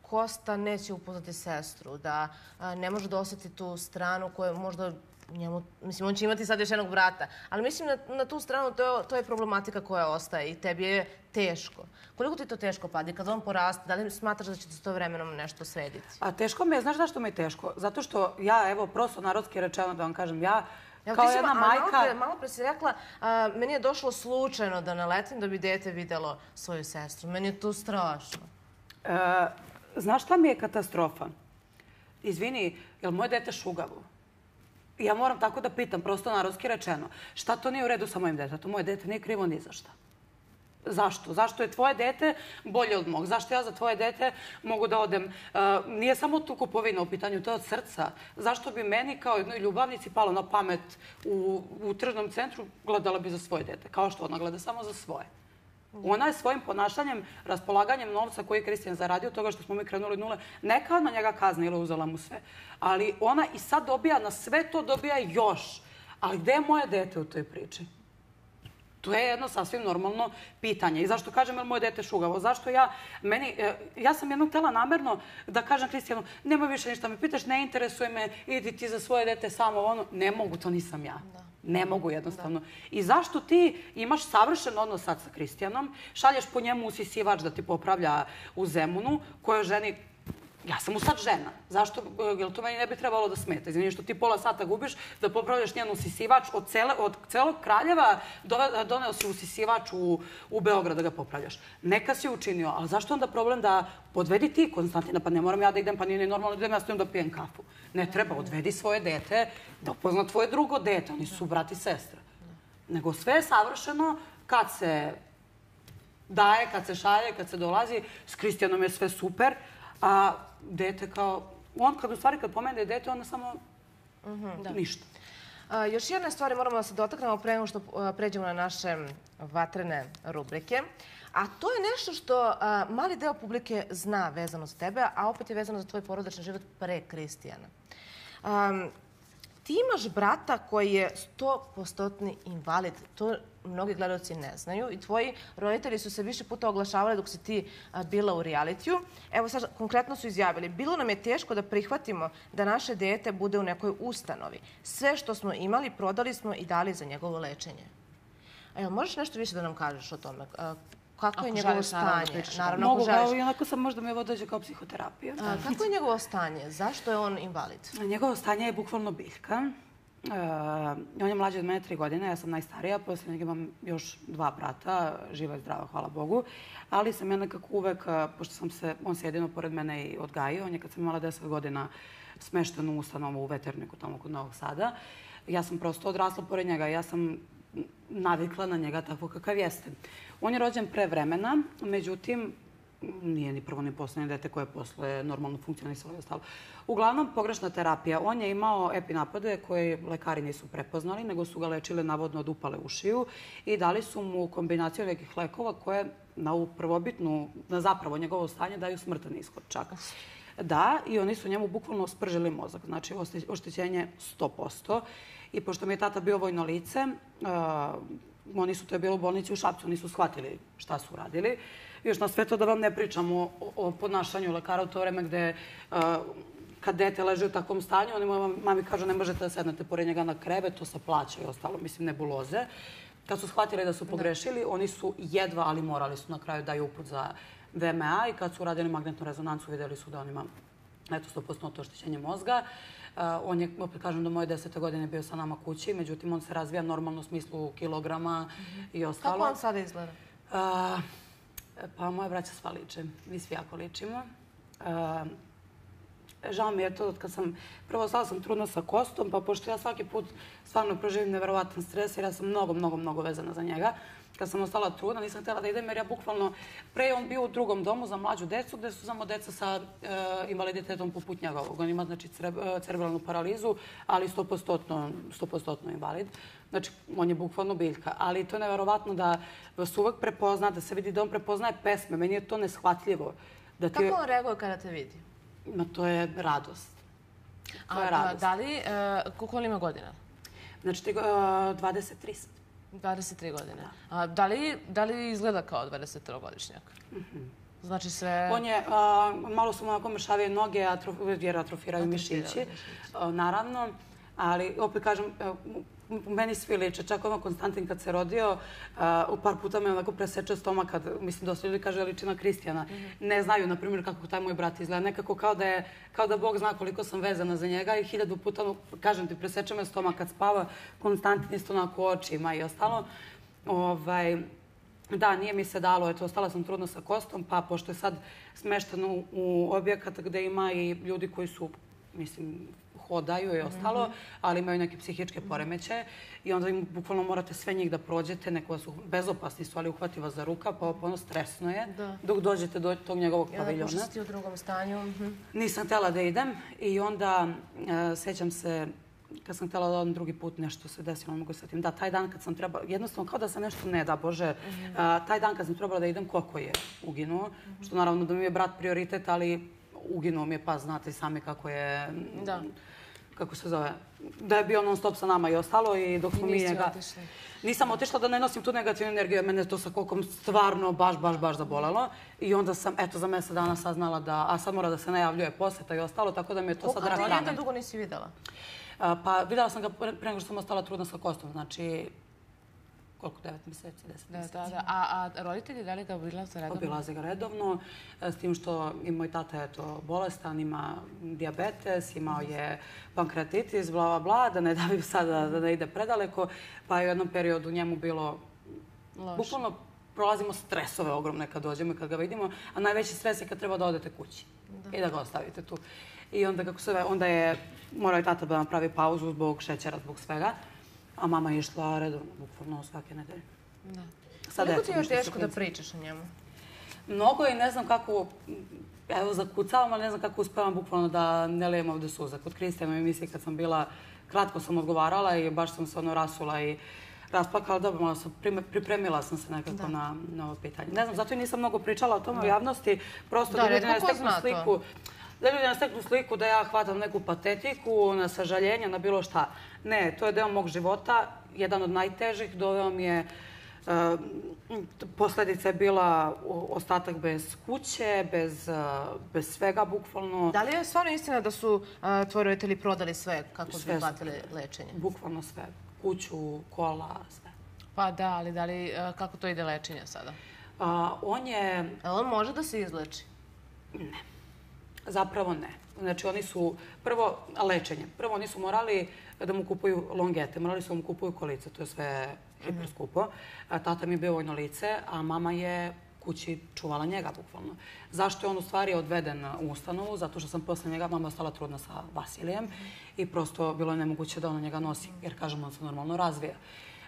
Kosta neće upoznati sestru, da ne može da osjeti tu stranu koju možda njemu, mislim, on će imati sad još jednog brata, ali mislim na tu stranu to je problematika koja ostaje i tebi je teško. Koliko ti to teško padi? Kada on poraste, da li smatraš da će ti to vremenom nešto srediti? A teško mi je, znaš zašto mi je teško? Zato što ja, evo, prosto narodski rečeno da vam kažem, ja kao jedna majka... Malo pre si rekla, meni je došlo slučajno da naletim da bi dete videlo svoju sestru. Meni je to strašno. Znaš šta mi je katastrofa? Izvini, je li moje dete šugavo? Ja moram tako da pitam, prosto narodski rečeno. Šta to nije u redu sa mojim detetom? Moje dete nije krivo ni za šta. Zašto? Zašto je tvoje dete bolje od mog? Zašto ja za tvoje dete mogu da odem? Nije samo tu kupovina u pitanju, to je od srca. Zašto bi meni kao jednoj ljubavnici palo na pamet u tržnom centru gledala bi za svoje dete? Kao što ona gleda samo za svoje. Ona je svojim ponašanjem, raspolaganjem novca koji je Kristijan zaradio, toga što smo mi krenuli od nule, neka na njega kazna ili uzela mu sve. Ali ona i sad dobija, na sve to dobija još. Ali gde je moje dete u toj priči? To je jedno sasvim normalno pitanje. I zašto kažem, je li moje dete šugavo? Zašto ja sam jednog htjela namerno da kažem Kristijanu, nemoj više ništa me pitaš, ne interesuje me, idi ti za svoje dete samo ono. Ne mogu, to nisam ja. Ne mogu jednostavno. I zašto ti imaš savršen odnos sad sa Kristijanom, šalješ po njemu usisivač da ti popravlja u Zemunu, koja ženi... Ja sam mu sad žena. Zašto? Jer to meni ne bi trebalo da smeta. Izvini što ti pola sata gubiš da popravljaš njenu usisivač. Od celog Kraljeva doneo si usisivač u Beograd da ga popravljaš. Neka si učinio, ali zašto onda problem da podvedi ti, Konstantina? Pa ne moram ja da idem, pa nije normalno da idem ja stojim da pijem kafu. Ne treba, odvedi svoje dete, da upozna tvoje drugo dete. Oni su brat i sestra. Nego sve je savršeno kad se daje, kad se šalje, kad se dolazi. S Kristijanom je sve super. A dete kao... On kad u stvari kad pomene dete, onda samo ništa. Još jedna stvar moramo da se dotaknemo pre nego što pređemo na naše vatrene rubrike. A to je nešto što mali deo publike zna vezano za tebe, a opet je vezano za tvoj porodični život pre Kristijana. Ti imaš brata koji je 100% invalid. To mnogi gledalci ne znaju. I tvoji roditelji su se više puta oglašavali dok si ti bila u realitiju. Evo sad, konkretno su izjavili. Bilo nam je teško da prihvatimo da naše dete bude u nekoj ustanovi. Sve što smo imali, prodali smo i dali za njegovo lečenje. Evo, možeš nešto više da nam kažeš o tome? Kako je njegovo stanje? Naravno, ako želiš. I onako sam možda mi ovo dođe kao psihoterapija. Kako je njegovo stanje? Zašto je on invalid? Njegovo stanje je bukvalno biljka. On je mlađi od mene 3 godine, ja sam najstarija, poslije njega imam još 2 brata, živa i zdrava, hvala Bogu. Ali sam ja nekako uvek, pošto on se jedino pored mene i odgajio, on je kad sam imala 10 godina smešten u ustanovu u Veterniku, tamo kod Novog Sada. Ja sam prosto odrasla pored njega, ja sam navikla na njega tako kakav jeste. On je rođen pre vremena, međutim, nije ni prvo ni poslednje dete koje posle normalno funkcionisalo i ostalo. Uglavnom, pogrešna terapija. On je imao epinapade koje lekari nisu prepoznali, nego su ga lečile navodno od upale u šiju i dali su mu kombinaciju nekih lekova koje na ovu prvobitnu, na zapravo njegovo stanje daju smrtan ishod čak. Da, i oni su njemu bukvalno spržili mozak, znači oštećenje 100%. I pošto mi je tata bio vojno lice, to je bilo u bolnici u Šapcu, oni su shvatili šta su radili. Još na sve to da vam ne pričamo o ponašanju lekara u to vreme gde kad dete leže u takvom stanju, oni mami kažu ne možete da sednete pored njega na krevet, to se plaća i ostalo, mislim, nebuloze. kad su shvatili da su pogrešili, oni su jedva, ali morali su na kraju daju uput za VMA i kad su uradili magnetnu rezonancu, vidjeli su da on ima 100% oštećenje mozga. On je, opet kažem, do moje 10. godine bio sa nama kući, međutim, on se razvija normalno u smislu kilograma i ostalo. Kako on sada izgleda? Pa moja braća sva liče. Mi svi jako ličimo. Žao mi je to od kad sam, prvo ostala sam trudna sa Kostom, pa pošto ja svaki put stvarno proživim neverovatan stres, jer ja sam mnogo vezana za njega. Kad sam ostala trudna, nisam htjela da idem jer ja bukvalno, pre je on bio u drugom domu za mlađu decu, gde su samo deca sa invaliditetom poput njegovog. On ima znači cerebralnu paralizu, ali 100% invalid. Znači, on je bukvalno biljka. Ali to je neverovatno da vas uvek prepozna, da se vidi da on prepoznaje pesme. Meni je to neshvatljivo. Kako on reaguje kada te vidi? To je radost. To je radost. Da li, koliko on ima godina? Znači, 23. 23 godine. Da li izgleda kao 23-godišnjak? Znači sve... On je, malo su mu onako mršavije noge, jer atrofiraju mišići, naravno. Ali, opet kažem, meni svi liče. Čak ono Konstantin kad se rodio, u par puta me onako presečeo stomak, kad, mislim, dosta ljudi kaže liči na Kristijana. Ne znaju, na primjer, kako taj moj brat izgleda. Nekako kao da Bog zna koliko sam vezana za njega i 1000 puta, kažem ti, preseče me stomak kad spava. Konstantin isto onako očima i ostalo. Da, nije mi se dalo. Eto, ostala sam trudna sa Kostom, pa pošto je sad smešteno u objekat gde ima i ljudi koji su, mislim, hodaju i ostalo, ali imaju neke psihičke poremećaje i onda im bukvalno morate sve njih da prođete, neko su bezopasni su, ali uhvati vas za ruka, pa ono stresno je dok dođete do tog njegovog paviljona. I onda pošto si u drugom stanju. Nisam htjela da idem i onda sećam se kad sam htjela da odem drugi put, nešto se desilo, ne mogu setim. Da, taj dan kad sam trebala, jednostavno kao da sam nešto ne da, Bože, taj dan kad sam trebala da idem, Koko je uginuo, što naravno da mi je brat prioritet, ali uginuo mi je, pa znate i sami kako je, kako se zove, da je bio non stop sa nama i ostalo i dok smo mi njega... Nisam otišla da ne nosim tu negativnu energiju, mene to sa Kokom stvarno baš zabolelo. I onda sam, eto, za mjesec dana saznala da, a sad mora da se najavljuje posjeta i ostalo, tako da mi je to sad rak rame. A ti dugo nisi videla? Pa videla sam ga pre nego što sam ostala trudna sa Kostom, znači koliko, 9 mjeseci, 10 mjeseci. A roditelji da li ga obilaze redovno? Obilaze ga redovno, s tim što i moj tata je bolestan, ima dijabetes, imao je pankreatitis, bla, da ne davim sada da ne ide predaleko, pa je u jednom periodu njemu bilo bukvalno prolazimo stresove ogromne kad dođemo i kad ga vidimo, a najveći stres je kad treba da odete kući i da ga ostavite tu. I onda je morao i tata da napravi pauzu zbog šećera, zbog svega. A mama je išla redovno, bukvalno svake nedelje. Koliko ti je teško da pričaš o njemu? Mnogo i ne znam kako, evo zakucavam, ali ne znam kako uspevam bukvalno da ne lijem ovde suza. Kod Kristijana u emisiji kad sam bila, kratko sam odgovarala i baš sam se rasula i rasplakala. Dobro, malo sam, pripremila sam se nekako na ovo pitanje. Ne znam, zato i nisam mnogo pričala o tome u javnosti, prosto da ljudi ne steknu sliku. Da ljudi ne steknu sliku da ja hvatam neku patetiku, na sažaljenje, na bilo šta. Ne, to je deo mog života, jedan od najtežih. Doveo mi je, posljedica je bila ostatak bez kuće, bez svega, bukvalno. Da li je stvarno istina da su tvoji roditelji prodali sve kako bi platili lečenje? Bukvalno sve. Kuću, kola, sve. Pa da, ali da li, kako to ide lečenje sada? On može da se izleči? Ne. Zapravo ne. Znači, oni su, prvo, lečenje. Prvo, oni su morali da mu kupuju longete, morali su da mu kupuju kolice, to je sve hiper skupo. Tata mi je bio vojno lice, a mama je kući čuvala njega, bukvalno. Zašto je on u stvari odveden u ustanovu? Zato što sam posle njega, mama ostala trudna sa Vasilijem i prosto bilo je nemoguće da ona njega nosi, jer, kažem, on se normalno razvija.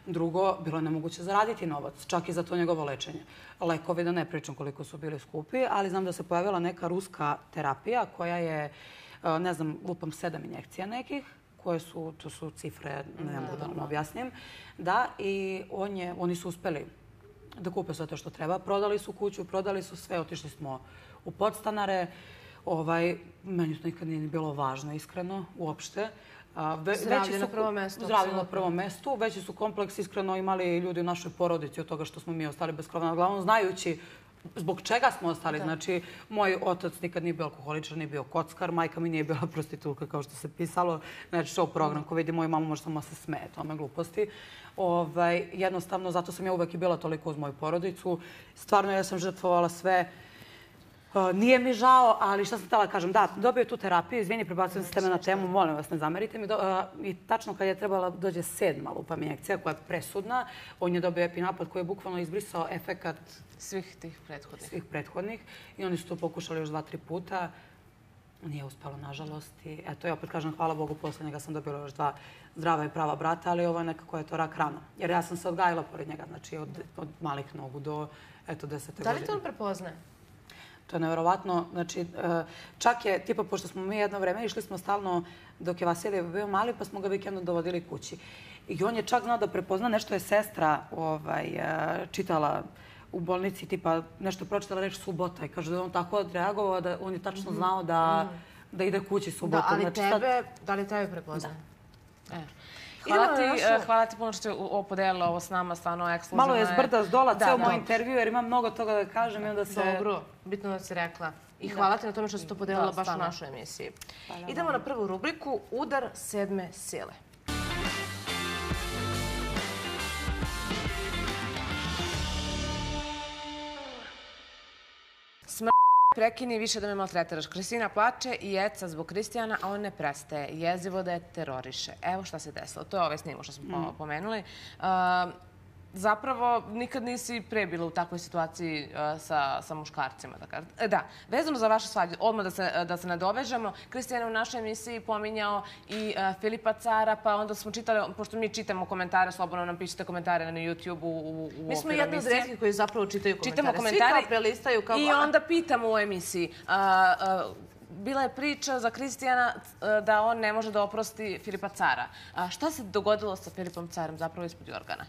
Drugo, bilo je nemoguće zaraditi novac, čak i za to njegovo lečenje. Lekovi, da ne pričam koliko su bili skupi, ali znam da se pojavila neka ruska terapija koja je, ne znam, lupam 7 injekcija nekih, koje su, to su cifre, ne mogu da vam objasnim. Da, i oni su uspeli da kupe sve to što treba. Prodali su kuću, prodali su sve, otišli smo u podstanare. Meni to nikad nije bilo važno, iskreno, uopšte. Zdravlje na prvom mestu. Zdravlje na prvom mestu. Veći su kompleks iskreno imali ljudi u našoj porodici od toga što smo mi ostali bez krova nad glavom, znajući zbog čega smo ostali. Znači, moj otac nikad nije bio alkoholičar, nije bio kockar, majka mi nije bila prostitutka kao što se pisalo. Znači, show program, ko vidi moju mamu, možda samo se smeje tome gluposti. Jednostavno, zato sam ja uvek i bila toliko uz moju porodicu. Stvarno, ja sam žrtvovala sve. Nije mi žao, ali šta sam htjela kažem, da, dobio tu terapiju, izvini, prebacujem se teme na temu, molim vas, ne zamerite mi. I tačno kad je trebala dođe 7. lupa mi injekcija koja je presudna, on je dobio epinapad koji je bukvalno izbrisao efekat svih tih prethodnih. I oni su to pokušali još 2-3 puta. Nije uspelo, nažalost. I eto, ja opet kažem, hvala Bogu, posle njega sam dobila još 2 zdrava i prava brata, ali ovo je nekako je to rak rana. Jer ja sam se odgajila pored njega, znači od malih nogu do 10. godine. Da li to on prepoznaje? To je nevjerovatno. Znači, čak je, tipa, pošto smo mi jedno vreme išli smo stalno dok je Vasilije bio mali, pa smo ga vikendom dovodili kući. I on je čak znao da prepozna nešto je sestra čitala u bolnici, tipa nešto pročitala reč subota i kaže da je on tako odreagovao da on je tačno znao da ide kući subotom. Da li tebe prepoznaje? Hvala ti puno što je podelila ovo s nama, stvarno ekskluzivno. Malo je zbrda zdola ceo moj intervju jer imam mnogo toga da kažem i onda se... Dobro, bitno da si rekla. I hvala ti na tome što si to podelila baš u našoj emisiji. Idemo na prvu rubriku, Udar 7. sile. Prekini više da me maltretiraš. Kristina plače i jeca zbog Kristijana, a on ne prestaje. Jezivo da je teroriše. Evo šta se desilo. To je ovaj snimu što smo pomenuli. Zapravo, nikad nisi pre bila u takvoj situaciji sa muškarcima, da kažem. Da, vezano za vašu svađu, odmah da se nadovežemo. Kristijan je u našoj emisiji pominjao i Filipa Cara, pa onda smo čitali, pošto mi čitamo komentare, slobodno nam pišite komentare na YouTube-u u okviru emisije. Mi smo jedni od retkih koji zapravo čitaju komentare. Čitamo komentare. Svi kao prelistaju. I onda pitamo u emisiji. Bila je priča za Kristijana da on ne može da oprosti Filipa Cara. Šta se dogodilo sa Filipom Carem zapravo ispod Jorgana?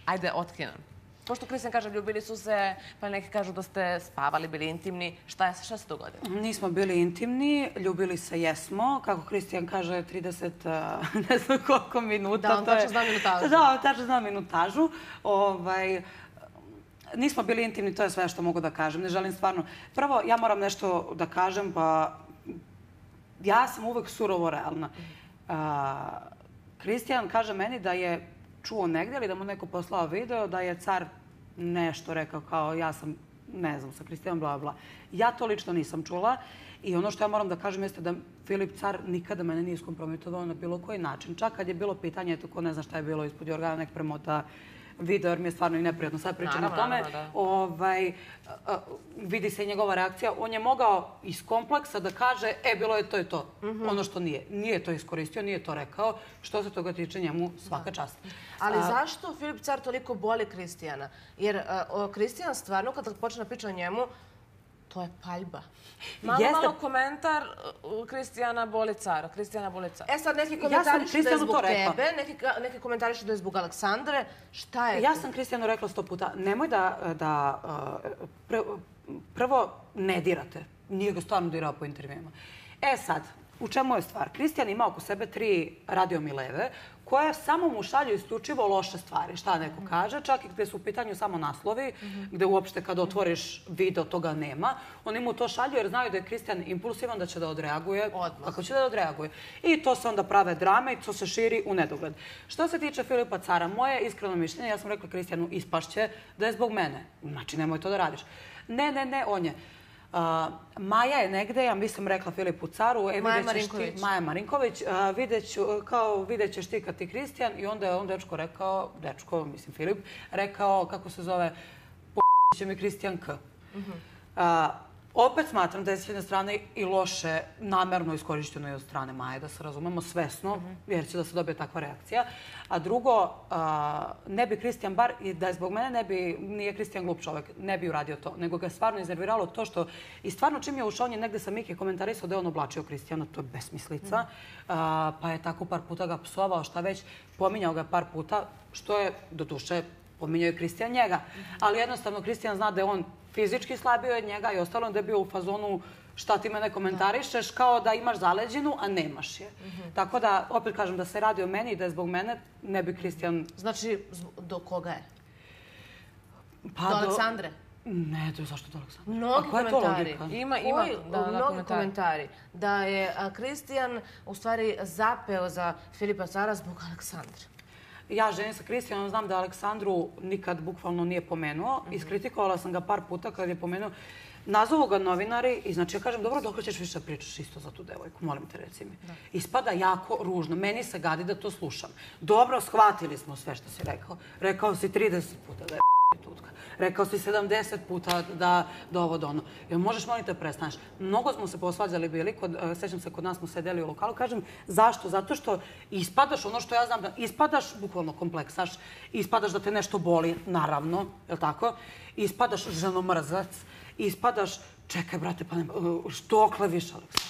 Ajde, otkrinem. Pošto Kristijan kaže, ljubili su se, pa neki kažu da ste spavali, bili intimni. Šta se dogodilo? Nismo bili intimni, ljubili se jesmo. Kako Kristijan kaže, 30, ne znam koliko minuta. Da, on tačno zna minutažu. Da, on tačno zna minutažu. Nismo bili intimni, to je sve što mogu da kažem. Ne želim stvarno... Prvo, ja moram nešto da kažem, pa ja sam uvek surovo realna. Kristijan kaže meni da je čuo negdje ili da mu neko poslao video da je car nešto rekao kao ja sam, ne znam, sa Kristijanom, bla, bla. Ja to lično nisam čula i ono što ja moram da kažem jeste da Filip Car nikada mene nije iskompromitovao na bilo koji način. Čak kad je bilo pitanje, eto ko ne zna šta je bilo ispod Jorgana, nek premota video, jer mi je stvarno i neprijatno sad pričam o tome. Vidi se i njegova reakcija. On je mogao iz kompleksa da kaže, bilo je to i to. Ono što nije. Nije to iskoristio, nije to rekao. Što se toga tiče njemu, svaka čast. Ali zašto Filip Car toliko boli Kristijana? Jer Kristijan stvarno, kada počne da priča o njemu, to je paljba. Malo komentar Kristijana boli Cara. Sad neki komentarišu da je zbog tebe, neki komentarišu da je zbog Aleksandre. Šta je to? Ja sam Kristijanu rekla 100 puta, nemoj da prvo ne dirate. Nije ga stvarno dirao po intervjuima. Sad, u čemu je stvar? Kristijan ima oko sebe 3 radiomileve koje samo mu šalju isključivo loše stvari. Šta neko kaže, čak i gde su u pitanju samo naslovi, gde uopšte kad otvoriš video toga nema. Oni mu to šalju jer znaju da je Kristijan impulsivan, da će da odreaguje. Kako će da odreaguje? I to se onda prave drame i to se širi u nedogled. Što se tiče Filipa Cara, moje iskreno mišljenje, ja sam rekla Kristijanu, ispašće da je zbog mene. Znači, nemoj to da radiš. Ne, on je. Maja je negde, ja mislim rekla Filipu Caru, Maja Marinković, vidjet ćeš ti kad ti Kristijan i onda je on dečko rekao, mislim Filip, rekao kako se zove, će mi Kristijan K. Opet smatram da je s jedne strane i loše namerno iskorišteno i od strane Maje, da se razumemo svesno, jer će da se dobije takva reakcija. A drugo, ne bi Kristijan bar, i da je zbog mene nije Kristijan glup čovek, ne bi uradio to, nego ga je stvarno iznerviralo to što, i stvarno čim je ušao, on je negde sa Miki komentarisao da je on oblačio Kristijana, to je besmislica, pa je tako par puta ga psovao, šta već, pominjao ga par puta, što je, do duše, pominjao je Kristijan njega. Ali jednostavno Kristijan zna da je on fizički slabio od njega i ostalo da je bio u fazonu šta ti mene komentarišeš, kao da imaš zaleđenu, a nemaš je. Tako da, opet kažem, da se radi o meni i da je zbog mene, ne bi Kristijan... Znači, do koga je? Do Aleksandre? Ne, to je zašto da Aleksandra? Mnogi komentari. Ima mnogi komentari. Da je Kristijan u stvari zapeo za Filipa Cara zbog Aleksandra. Ja ženim sa Kristijanom, znam da Aleksandru nikad bukvalno nije pomenuo. Iskritikovala sam ga par puta kad je pomenuo. Nazovu ga novinari i znači ja kažem, dobro, dok ćeš više pričaš isto za tu devojku, molim te reci mi. Ispada jako ružno. Meni se gadi da to slušam. Dobro, shvatili smo sve što si rekao. Rekao si 30 puta da je tutka. Rekao si 70 puta da ovo da ono. Jel možeš, molim te, prestaneš? Mnogo smo se posvađali bili, sećam se, kod nas smo sedeli u lokalu. Kažem, zašto? Zato što ispadaš ono što ja znam da ispadaš, bukvalno kompleksaš, ispadaš da te nešto boli, naravno, je li tako? Ispadaš ženomrzac, ispadaš, čekaj, brate, pa što kleviš, Aleksandar?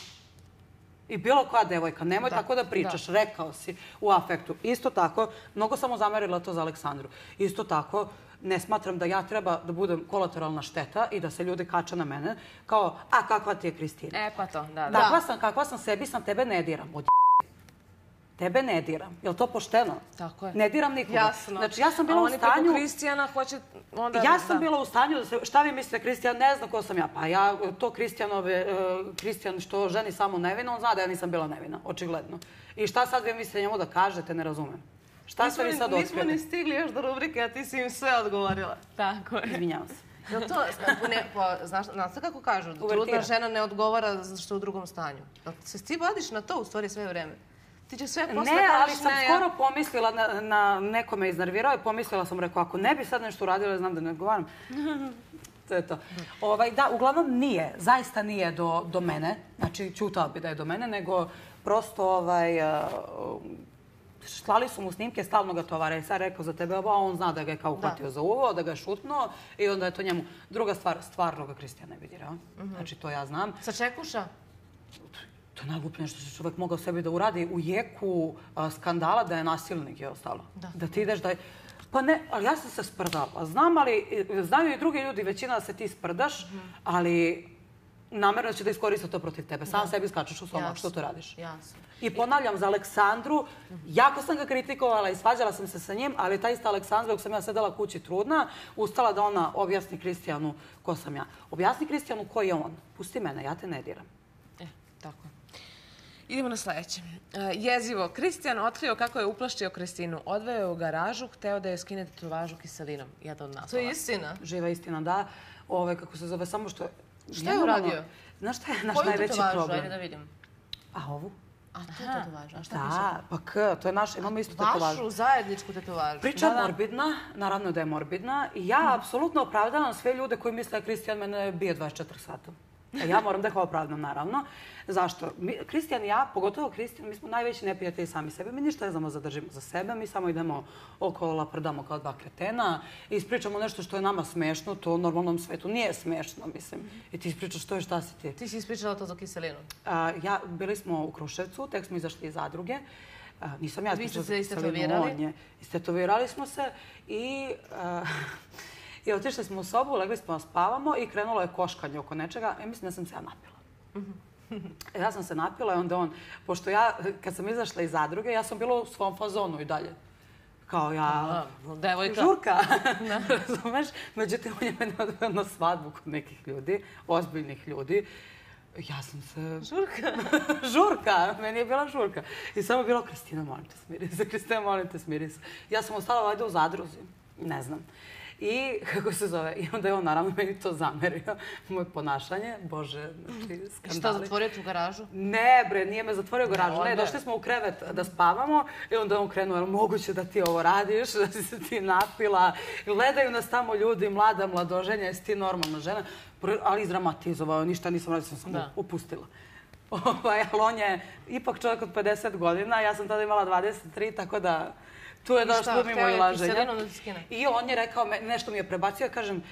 I bilo koja devojka, nemoj tako da pričaš, rekao si u afektu. Isto tako, mnogo sam mu zamerila to za Aleksandru. Isto tako, ne smatram da ja treba da budem kolateralna šteta i da se ljudi kače na mene kao, a kakva ti je Kristina? Pa to, da. Kakva sam sebi, sam tebe ne diram. Tebe ne diram. Je li to pošteno? Tako je. Ne diram nikoga. Jasno. Znači, ja sam bila u stanju... A oni preko Kristijana hoće onda... Ja sam bila u stanju da se... Šta vi mislite, Kristijan? Ne zna ko sam ja. Pa ja, to Kristijan što ženi samo nevina, on zna da ja nisam bila nevina, očigledno. I šta sad vi mislite njemu da kažete, ne razumem. Šta ste vi sad otkrijete? Nismo ni stigli još do rubrike, a ti si im sve odgovorila. Tako je. Izvinjavam se. Jel to, znaš kako kažu, trudna žena ne odgovara što je u drugom stanju. Se ti vadiš na to u stvari sve vreme? Ti će sve posle ne, ali sam skoro pomislila na nekome iznervirao i pomislila sam, rekao, ako ne bi sad nešto uradila, znam da ne odgovaram. To je to. Da, uglavnom nije, zaista nije do mene, znači ćutao bi da je do mene, nego prosto slali su mu snimke, stalno ga tovara i sad rekao za tebe ovo, a on zna da ga je kao uhvatio za uvo, da ga je šutnuo i onda je to njemu. Druga stvar, stvarno ga Kristijan ne bi dirao. Znači, to ja znam. Sačekuša? To je najgluplje što se čovjek mogao sebi da uradi u jeku skandala da je nasilnik i ostalo. Da ti ideš da je... Pa ne, ali ja sam se sprdala. Znam, ali znaju i drugi ljudi, većina da se ti sprdaš, ali namjerno će da iskoriste to protiv tebe. Sam sebi skačeš u stomak, što to radiš. Jasno. I ponavljam, za Aleksandru, jako sam ga kritikovala i svađala sam se sa njim, ali ta ista Aleksandra, dok sam ja sedela kući trudna, ustala da ona objasni Kristijanu ko sam ja. Objasni Kristijanu ko je on. Pusti mene, ja te ne diram. Tako je. Idemo na sljedeće. Jezivo. Kristijan otkrio kako je uplašio Kristinu. Odveo je u garažu, hteo da je skine tetovažu kiselinom. Jedan od naslova. To je istina? Živa istina, da. Kako se zove, samo što... Šta je uradio? Znaš šta je naš najveći problem? Koju tetovažu? Ajde da vidim. A ovu? A to je tetovaža. A šta piše? Da, pa to je naša, imamo isto tetovažu. Vašu zajedničku tetovažu. Priča je morbidna, naravno da je morbidna. I ja apsolutno opravdavam sve ljude koji misle da Kristijan mene bije 24 sata. Ja moram da ih opravdam, naravno. Zašto? Kristijan i ja, pogotovo Kristijan, mi smo najveći neprijatelji sami sebe. Mi ništa ne znamo zadržimo za sebe, mi samo idemo okolo laprdamo kao dva kretena i ispričamo nešto što je nama smešno, to u normalnom svetu nije smešno, mislim. I ti ispričaš što je, šta si ti. Ti si ispričala to za kiselinu? Bili smo u Kruševcu, tek smo izašli iz zadruge. Nisam ja ispričala za kiselinu, on je. Istetovirali smo se i otišli smo u sobu, legli smo da spavamo i krenulo je koškanje oko nečega. Ja mislim da sam se ja napila. Ja sam se napila i onda on, pošto ja, kad sam izašla iz zadruge, ja sam bila u svom fazonu i dalje. Kao ja... Devojka. Žurka. Razumeš? Međutim, on je mene odveo na svadbu kod nekih ljudi, ozbiljnih ljudi. Ja sam se... Žurka? Žurka! Meni je bila žurka. I samo je bilo, Kristina, molim te, smiri se. Kristina, molim te, smiri se. Ja sam ostala valjda u zadruzi. Ne znam. I, kako se zove, i onda je on naravno meni to zamerio, moje ponašanje, bože, znači, skandali. I što, zatvorio tu garažu? Ne, bre, nije me zatvorio garažu, ne, došli smo u krevet da spavamo i onda on krenuo, moguće da ti ovo radiš, da si se ti napila, gledaju nas tamo ljudi, mlada, mladoženja, jesi ti normalna žena, ali izdramatizovao, ništa nisam radila, sam samo upustila. Ali on je ipak čovjek od 50 godina, ja sam tada imala 23, tako da... Tu je došlo mimo ilaženja. I on je rekao, nešto mi je prebacio, kažem,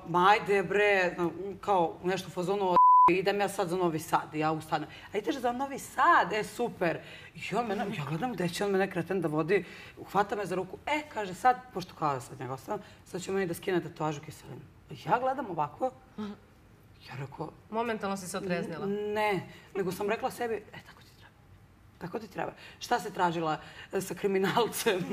majde bre, kao nešto u fazonu, idem ja sad za Novi Sad. Ja ustanem. A ideš za Novi Sad? Super. I ja gledam gde će on mene kreten da vodi, uhvata me za ruku. Kaže, sad, pošto kao sad njega ostavim, sad će meni da skine tetovažu kiselinu. Ja gledam ovako, ja rekao... Momentalno si se otreznila? Ne, nego sam rekla sebi, tako ti treba. Tako ti treba. Šta si tražila sa kriminalcem?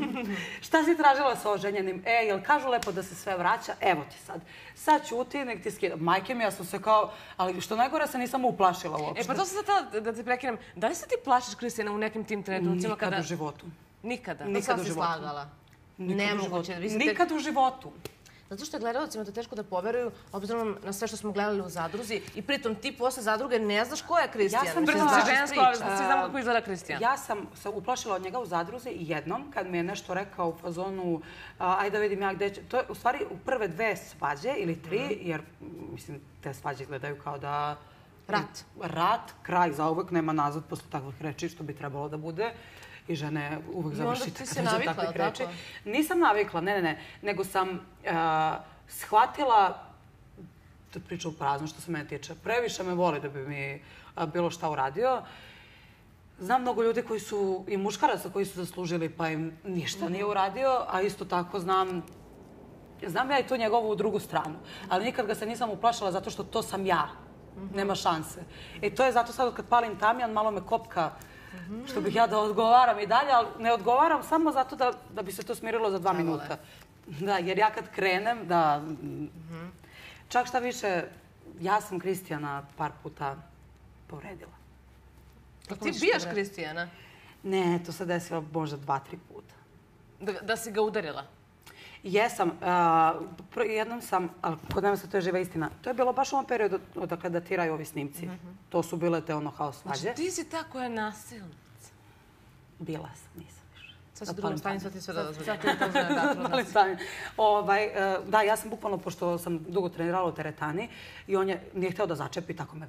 Šta si tražila sa oženjenim? Jel kažu lepo da se sve vraća? Evo ti sad. Sad ćuti, nek ti skida. Majke mi, ja sam se kao... Ali što najgore, se nisam uplašila uopšte. Pa to sam sad da te prekinem. Da li se ti plašiš, Kristijana, u nekim tim trenucima kada... Nikad u životu. Nikada? Nikad u životu. Slagala. Nemoguće. Nikad u životu. Zato što je gledalcima to teško da poveruju, obzirom na sve što smo gledali u Zadruzi. I pritom ti posle Zadruge ne znaš ko je Kristijan. Ja sam Brzo si žensko, ali svi znamo kako izgleda Kristijan. Ja sam se uplašila od njega u Zadruzi i jednom, kad mi je nešto rekao u fazonu ajde da vidim ja gde će... To je u stvari u prve 2 svađe ili 3, jer mislim te svađe gledaju kao da... Rat, kraj, zauvek nema nazad posle takvih reči, što bi trebalo da bude. I žene uvek završite kada dođe takvih reči. Nisam navikla, ne. Nego sam shvatila, to priča u prazno što se mene tiče, previše me voli da bi mi bilo šta uradio. Znam mnogo ljudi koji su, i muškaraca koji su zaslužili pa im ništa nije uradio, a isto tako znam ja i tu njegovu drugu stranu. Ali nikad ga se nisam uplašila zato što to sam ja. Nema šanse. I to je zato sad kad palim tamjan, malo me kopka što bih ja da odgovaram i dalje, ali ne odgovaram samo zato da bi se to smirilo za 2 minuta. Da, jer ja kad krenem, da... Čak šta više, ja sam Kristijana par puta povredila. Ti bijaš Kristijana? Ne, to se desilo možda 2-3 puta. Da si ga udarila? Jesam. Jednom sam, ali kod nema se to je živa istina. To je bilo baš u ovom periodu odakle datiraju ovi snimci. To su bile te kao svađe. Znači ti si ta koja je nasilnica? Bila sam, nisam više. Sad si drugom stanju, sad ti sve dozvolja. Sad ti dozvolja. Da, ja sam bukvalno, pošto sam dugo trenirala u teretani i on nije hteo da začepi, tako me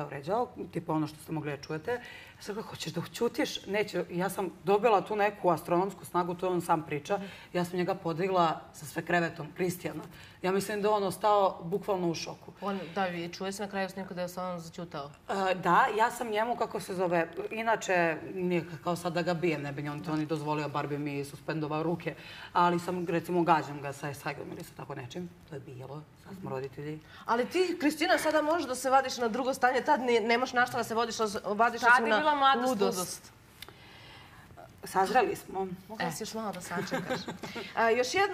vređao. Tipa ono što ste mogli da čujete. Ja sam rekla, hoćeš da ućutiš? Neće. Ja sam dobila tu neku astronomsku snagu, to on sam priča. Ja sam njega podigla sa sve krevetom, Kristijana. Ja mislim da on ostao bukvalno u šoku. Da, čuje se na kraju snimka da je se on začutao. Da, ja sam njemu, kako se zove, inače nije kao sad da ga bijem, ne bi on to ni dozvolio, bar bi mi suspendovao ruke, ali sam, recimo, gađam ga sa sajgom ili sa tako nečim. To je bilo, sad smo roditelji. Ali ti, Kristina, sada možeš da se vadiš na drugo stanje, tad nemaš na šta da se vadiš na ludost. Tad je bila mladost. Sazreli smo. Mogla si još malo da sačekaš.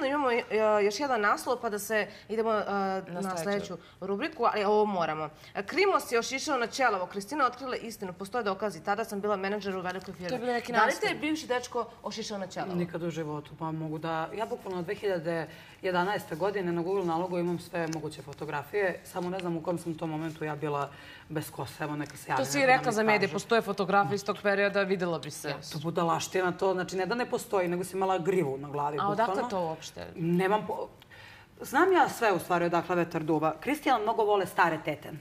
Imamo još jedan naslov, pa da se idemo na sljedeću rubriku, ali ovo moramo. Krimos je ošišao na Ćelovo. Kristina otkrila istinu. Postoje dokazi. Tada sam bila menadžer u velikoj firmi. Da li te je bivši dečko ošišao na Ćelovo? Nikad u životu. Pa mogu da... Ja bukvalno od 2011. godine na Google nalogu imam sve moguće fotografije. Samo ne znam u kom sam tom momentu ja bila bez kose. Evo neka se javlja. To si rekla za medije. Postoje fotografije iz tog perioda, vidjela bi se. To budalaština to. Znači ne da ne postoji, nego si imala grivu na glavi. A odakle to uopšte? Nemam... Znam ja sve u stvari odakle vetar duva. Kristijana mnogo vole stare tete.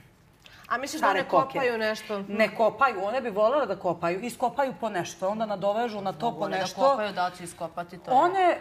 A misliš da ne kopaju nešto? Ne kopaju, one bi voljela da kopaju. Iskopaju po nešto, onda nadovežu na to po nešto. Da kopaju, da će iskopati to. One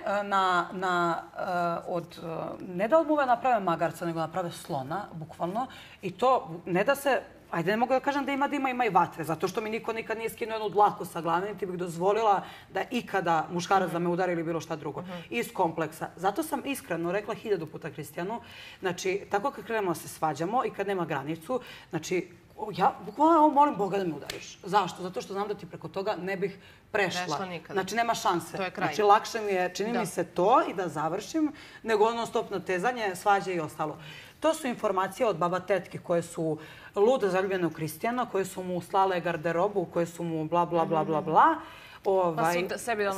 ne da od muve naprave magarca, nego naprave slona, bukvalno. I to ne da se... Ajde, ne mogu da kažem da ima dima, ima i vatre, zato što mi niko nikad nije skinuo jednu dlaku sa glave, niti bih dozvolila da ikada muškarac da me udari ili bilo šta drugo. Iz kompleksa. Zato sam iskreno rekla 1000 puta Kristijanu, znači, tako kad krenemo se svađamo i kad nema granicu, znači, ja bukvalno molim Boga da me udariš. Zašto? Zato što znam da ti preko toga ne bih prešla. Znači, nema šanse. To je kraj. Znači, lakše mi je, čini mi se to i da završim, nego ono stop natezanje, svađe i ostalo. To su informacije od baba tetke koje su ludo zaljubljene u Kristijana, koje su mu slale garderobu, koje su mu bla, bla, bla, bla, bla.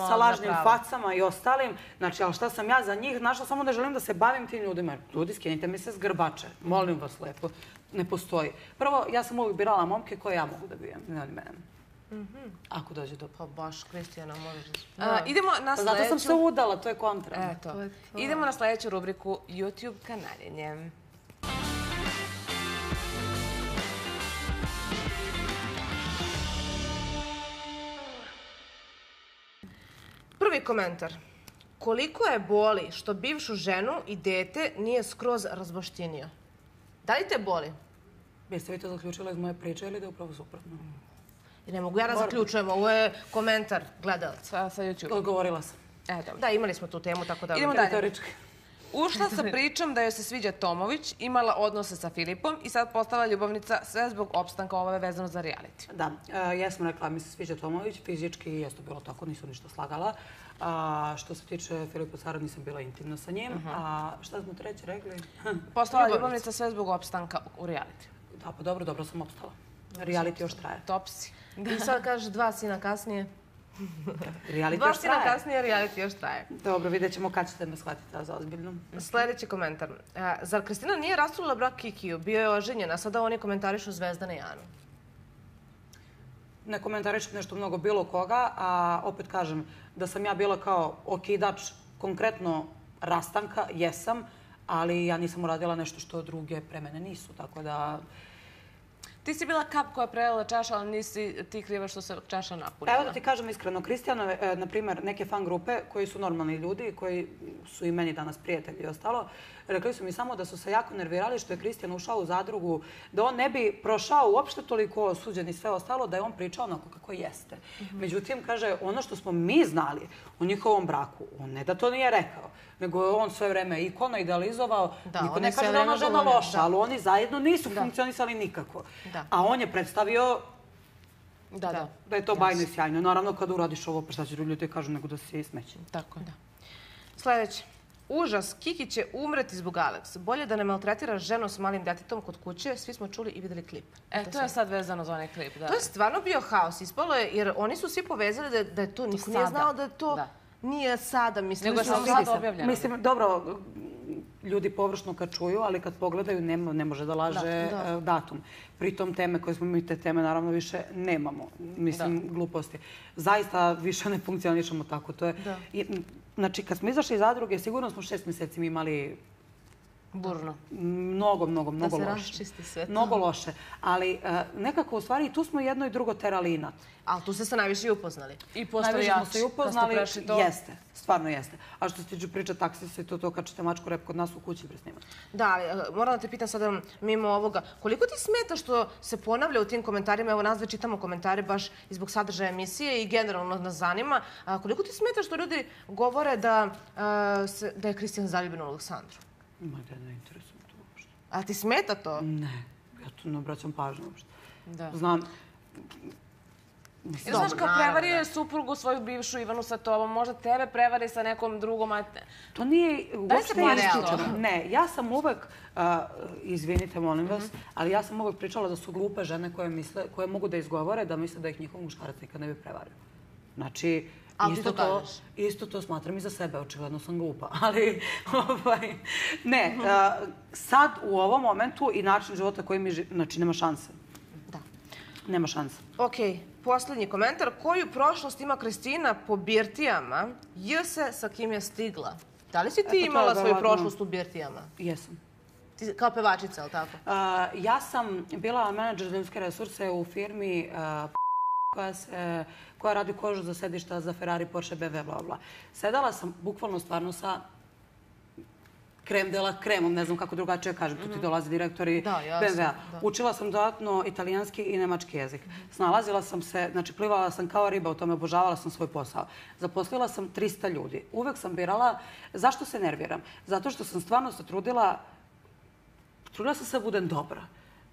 Sa lažnim facama i ostalim. Znači, ali šta sam ja za njih? Našla samo da želim da se bavim tim ljudima. Ljudi, skinite mi se s grbače. Molim vas lepo. Ne postoji. Prvo, ja sam uvijek birala momke koje ja mogu da bijem. Ne oni mene. Ako dođe do... Pa baš, Kristijana, možeš da... Idemo na sljedeću... Zato sam se udala, to je kontra. Eto. Idemo na sljedeću rubriku YouTube kanaljenje. Prvi komentar. Koliko je boli što bivšu ženu i dete nije skroz razbaštinio? Da li te boli? Jeste vi to zaključila iz moje priče ili da je upravo suprotno? Ne mogu ja da zaključujem. Ovo je komentar gledalaca sa YouTube. Odgovorila sam. Da, imali smo tu temu, tako da... Idemo dalje. Ušla sa pričom da joj se sviđa Tomović, imala odnose sa Filipom i sad postala ljubavnica sve zbog opstanka ove vezano za reality. Da, ja sam rekla mi se sviđa Tomović, fizički jeste bilo tako, nisam ništa slagala. Što se tiče Filipa Cara, nisam bila intimna sa njim. A šta smo treće rekli? Postala ljubavnica sve zbog opstanka u reality. Da, pa dobro sam opstala. Reality još traje. Top si. I sad kažeš 2 sina kasnije. Reality 2 još sina traje. kasnije, reality još traje. Dobro, vidjet ćemo kad ćete me shvatiti za ozbiljno. Sljedeći komentar. Zar Kristina nije rasturila brak Kikiju? Bio je oženjen, a sada oni komentarišu Zvezdana i Anu. Ne komentarišem nešto mnogo bilo koga, a opet kažem da sam ja bila kao okidač konkretno rastanka, jesam, ali ja nisam uradila nešto što druge pre mene nisu, tako da... Ti si bila kap koja je prelila čaša, ali nisi ti kriva što se čaša napunila. Evo da ti kažem iskreno, Kristijanove, na primjer, neke fan grupe koji su normalni ljudi, koji su i meni danas prijatelji i ostalo, rekli su mi samo da su se jako nervirali što je Kristijan ušao u zadrugu, da on ne bi prošao uopšte toliko osuđen i sve ostalo, da je on pričao onako kako jeste. Međutim, kaže, ono što smo mi znali o njihovom braku, on ne da to nije rekao, nego je on sve vreme ikona idealizovao. Niko ne kaže da ona žena loša, ali oni zajedno nisu funkcionisali nikako. A on je predstavio da je to bajno i sjajno. Naravno, kada uradiš ovo, pa šta će ljudi kažu nego da si smeće. Tako je. Sljedeće. Užas, Kiki će umreti zbog Alex. Bolje da ne maltretira ženu s malim djetetom kod kuće. Svi smo čuli i vidjeli klip. To je sad vezano za onaj klip. To je stvarno bio haos. Ispalo je, jer oni su svi povezali da je to, niko nije znao da je to nije sada. Nego je sad objavljeno. Mislim, dobro, ljudi površno kad čuju, ali kad pogledaju ne može da laže datum. Pritom teme koje smo mi te teme naravno više nemamo. Mislim, gluposti. Zaista više ne funkcionišemo tako. To je... Znači, kad smo izašli iz zadruge, sigurno smo 6 mjeseci imali... Burno. Mnogo loše. Da se raščisti sve to. Mnogo loše. Ali nekako, u stvari, tu smo jedno i drugo terali inat. Ali tu ste se najviše i upoznali. I postali jači. Najviše smo se i upoznali. Jeste. Stvarno jeste. A što se tiče priča taksista i to kad ćete mačku rep kod nas u kući presnimati. Da, ali moram da te pitam sada mimo ovoga. Koliko ti smeta što se ponavlja u tim komentarima? Evo, nas dve čitamo komentare baš i zbog sadržaja emisije i generalno nas zanima. Koliko ti smeta što ljudi govore da je Kristijan zaljubljen u Aleksandru? Ma da ne interesujem to uopšte. A ti smeta to? Ne, ja to ne obraćam pažnju uopšte. Da. Znam... Jer znaš, kao prevario je suprugu svoju bivšu Ivanu sa tobom, možda tebe prevari sa nekom drugom, a... To nije uopšte isključeno. Ne, ja sam uvek, izvinite, molim vas, ali ja sam uvek pričala da su glupe žene koje mogu da izgovore, da misle da ih njihov muškarac nikad ne bi prevario. Znači, isto to smatram i za sebe, očigledno sam glupa, ali ne, sad u ovom momentu i način života koji mi znači nema šanse. Da. Nema šanse. Okej, posljednji komentar. Koju prošlost ima Kristina po birtijama? Se sa kim je stigla? Da li si ti imala svoju prošlost u birtijama? Jesam. Ti kao pevačica, ali tako? Ja sam bila menadžer za ljudske resurse u firmi koja radi kožu za sedišta za Ferrari, Porsche, BMW, bla, bla. Sedala sam bukvalno stvarno sa krem de la kremom, ne znam kako drugačije kažem, tu ti dolaze direktori BMW-a. Učila sam dodatno italijanski i nemački jezik. Snalazila sam se, znači plivala sam kao riba, u tome obožavala sam svoj posao. Zaposlila sam 300 ljudi. Uvek sam birala, zašto se nerviram? Zato što sam stvarno se trudila sam se da budem dobra.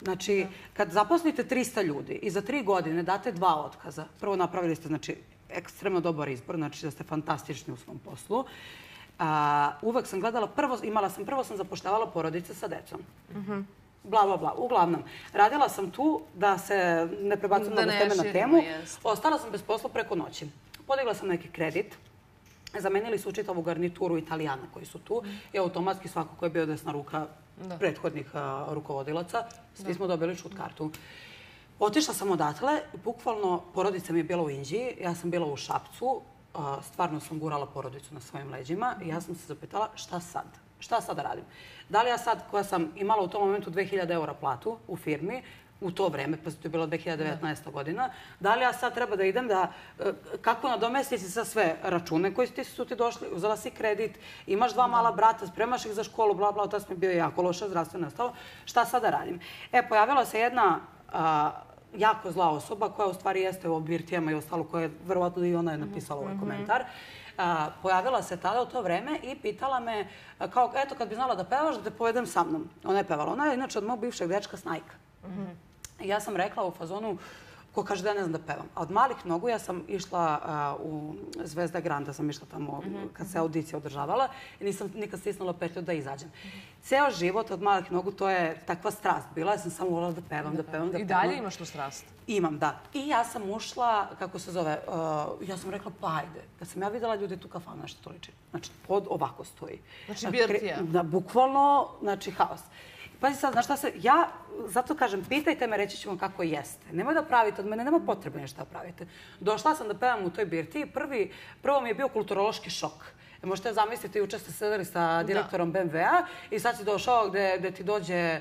Znači, kad zaposlite 300 ljudi i za 3 godine date 2 otkaza, prvo napravili ste, znači, ekstremno dobar izbor, znači da ste fantastični u svom poslu. Uvek sam gledala, prvo sam zapošljavala porodice sa decom. Bla, bla, bla. Uglavnom, radila sam tu da se ne prebacujem mnogo teme na temu. Ostala sam bez posla preko noći. Podigla sam neki kredit. Zamenili su čitavu garnituru Italijana koji su tu i automatski svako ko je bio desna ruka prethodnih rukovodilaca. Svi smo dobili šut kartu. Otišla sam odatle, bukvalno porodica mi je bila u Inđiji, ja sam bila u Šapcu, stvarno sam gurala porodicu na svojim leđima i ja sam se zapitala šta sad? Šta sad da radim? Da li ja sad, koja sam imala u tom momentu 2000 eura platu u firmi, u to vreme, pa to je bila 2019. godina, da li ja sad treba da idem da, kako nadomestiti sa sve račune koji su ti došli, uzela si kredit, imaš 2 mala brata, spremaš ih za školu, bla, bla, to mi je bio jako loša zdravstvena ostalo. Šta sad da radim? Pojavila se jedna jako zla osoba koja u stvari jeste u birtijama i ostalo, koja je verovatno i ona je napisala ovaj komentar. pojavila se tada u to vreme i pitala me, kao, eto, kad bi znala da pevaš, da te povedem sa mnom. Ona je pevala. Ona je inače od mog bivšeg dečka Snajka. I ja sam rekla u fazonu, ko kaže da ja ne znam da pevam. A od malih nogu ja sam išla u Zvezda Granda, sam išla tamo kad se audicija održavala i nisam nikad stisnula petlju da izađem. Ceo život od malih nogu to je takva strast bila. Ja sam samo voljela da pevam, da pevam. I dalje imaš tu strast? Imam, da. I ja sam ušla, kako se zove, ja sam rekla pa ajde. Kad sam ja videla ljudi tu kafanu, nešto to liči. Znači, pod ovako stoji. Znači, birtija. Da, bukvalno, znači, haos. Pazi sad, znaš šta se, ja zato kažem, pitajte me, reći ću vam kako jeste. Nemoj da pravite od mene, nema potrebe nešto da pravite. Došla sam da pevam u toj birtiji, prvo mi je bio kulturološki šok. Možete zamisliti, juče ste sedeli sa direktorom BMW-a i sad si došao gde ti dođe,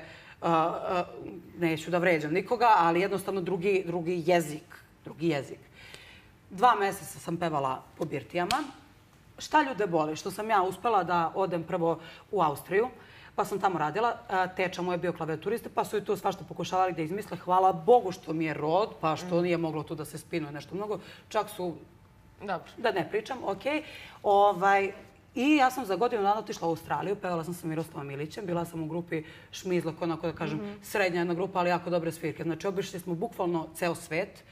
neću da vređam nikoga, ali jednostavno drugi jezik. 2 meseca sam pevala po birtijama. Šta ljude boli? Što sam ja uspela da odem prvo u Austriju, pa sam tamo radila. Teča moj je bio klavijaturista, pa su i tu svašta pokušavali da izmisle. Hvala Bogu što mi je rod, pa što nije moglo tu da se spinuje nešto mnogo. Čak su, da ne pričam, okej. I ja sam za godinu dana otišla u Australiju, pevala sam sa Miroslavom Milićem, bila sam u grupi Šmizla, koja onako da kažem srednja jedna grupa, ali jako dobre svirke. Znači, obišli smo bukvalno ceo svet.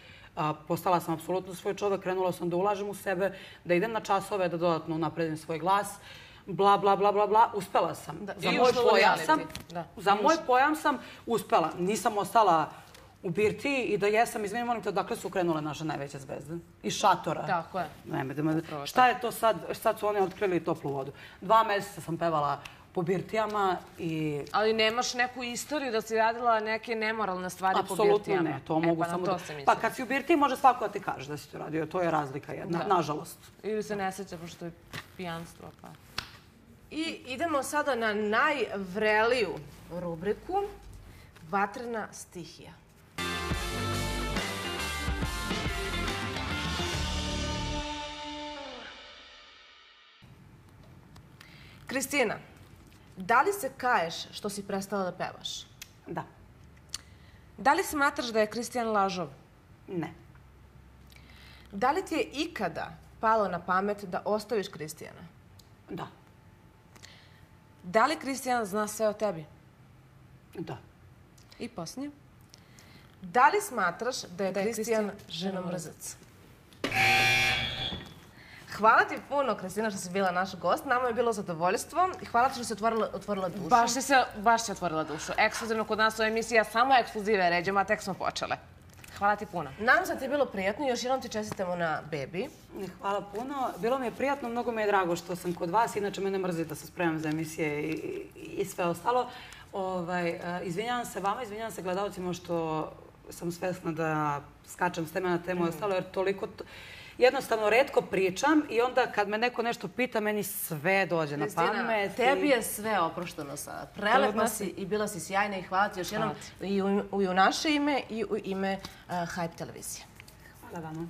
Postala sam apsolutno svoj čovek, krenula sam da ulažem u sebe, da idem na časove, da dodatno unapredim svoj glas. Bla, bla, bla, bla, bla. Uspela sam. Za moj pojam sam uspela. Nisam ostala u birtiji i da jesam, izvinim, molim te, odakle su krenule naše najveće zvezde? Iz šatora. Tako je. Šta je to sad? Sad su oni otkrili toplu vodu. 2 meseca sam pevala po birtijama i... Ali nemaš neku istoriju da si radila neke nemoralne stvari po birtijama? Apsolutno ne. To mogu samo da... Pa kad si u birtiji može svako da ti kaže da si to radio. To je razlika jedna, nažalost. Ili se ne sjeća, pošto je pijanstvo, pa... I idemo sada na najvreliju rubriku Vatrena stihija. Kristina, da li se kaješ što si prestala da pevaš? Da. Da li smatraš da je Kristijan lažov? Ne. Da li ti je ikada palo na pamet da ostaviš Kristijana? Da. Da li Kristijan zna sve o tebi? Da. I posljednje. Da li smatraš da je Kristijan ženomrzac? Hvala ti puno, Kristina, što si bila naš gost. Nama je bilo zadovoljstvo i hvala ti što si otvorila dušu. Baš si otvorila dušu. Ekskluzivno kod nas u emisiji, samo ekskluzive ređemo, a tek smo počele. Hvala ti puno. Nadam se da ti je bilo prijatno i još jednom ti čestitamo na bebi. Hvala puno. Bilo mi je prijatno, mnogo mi je drago što sam kod vas. Inače, mene mrzi da se spremam za emisije i sve ostalo. Izvinjavam se vama, izvinjavam se gledalcima što sam svesna da skačem s teme na temu i ostalo, jer toliko... Jednostavno, retko pričam i onda kad me neko nešto pita, meni sve dođe na pamet. Tebi je sve oprošteno sada. Prelepna si i bila si sjajna i hvala ti još jednom i u naše ime i u ime Hype televizije. Hvala vama.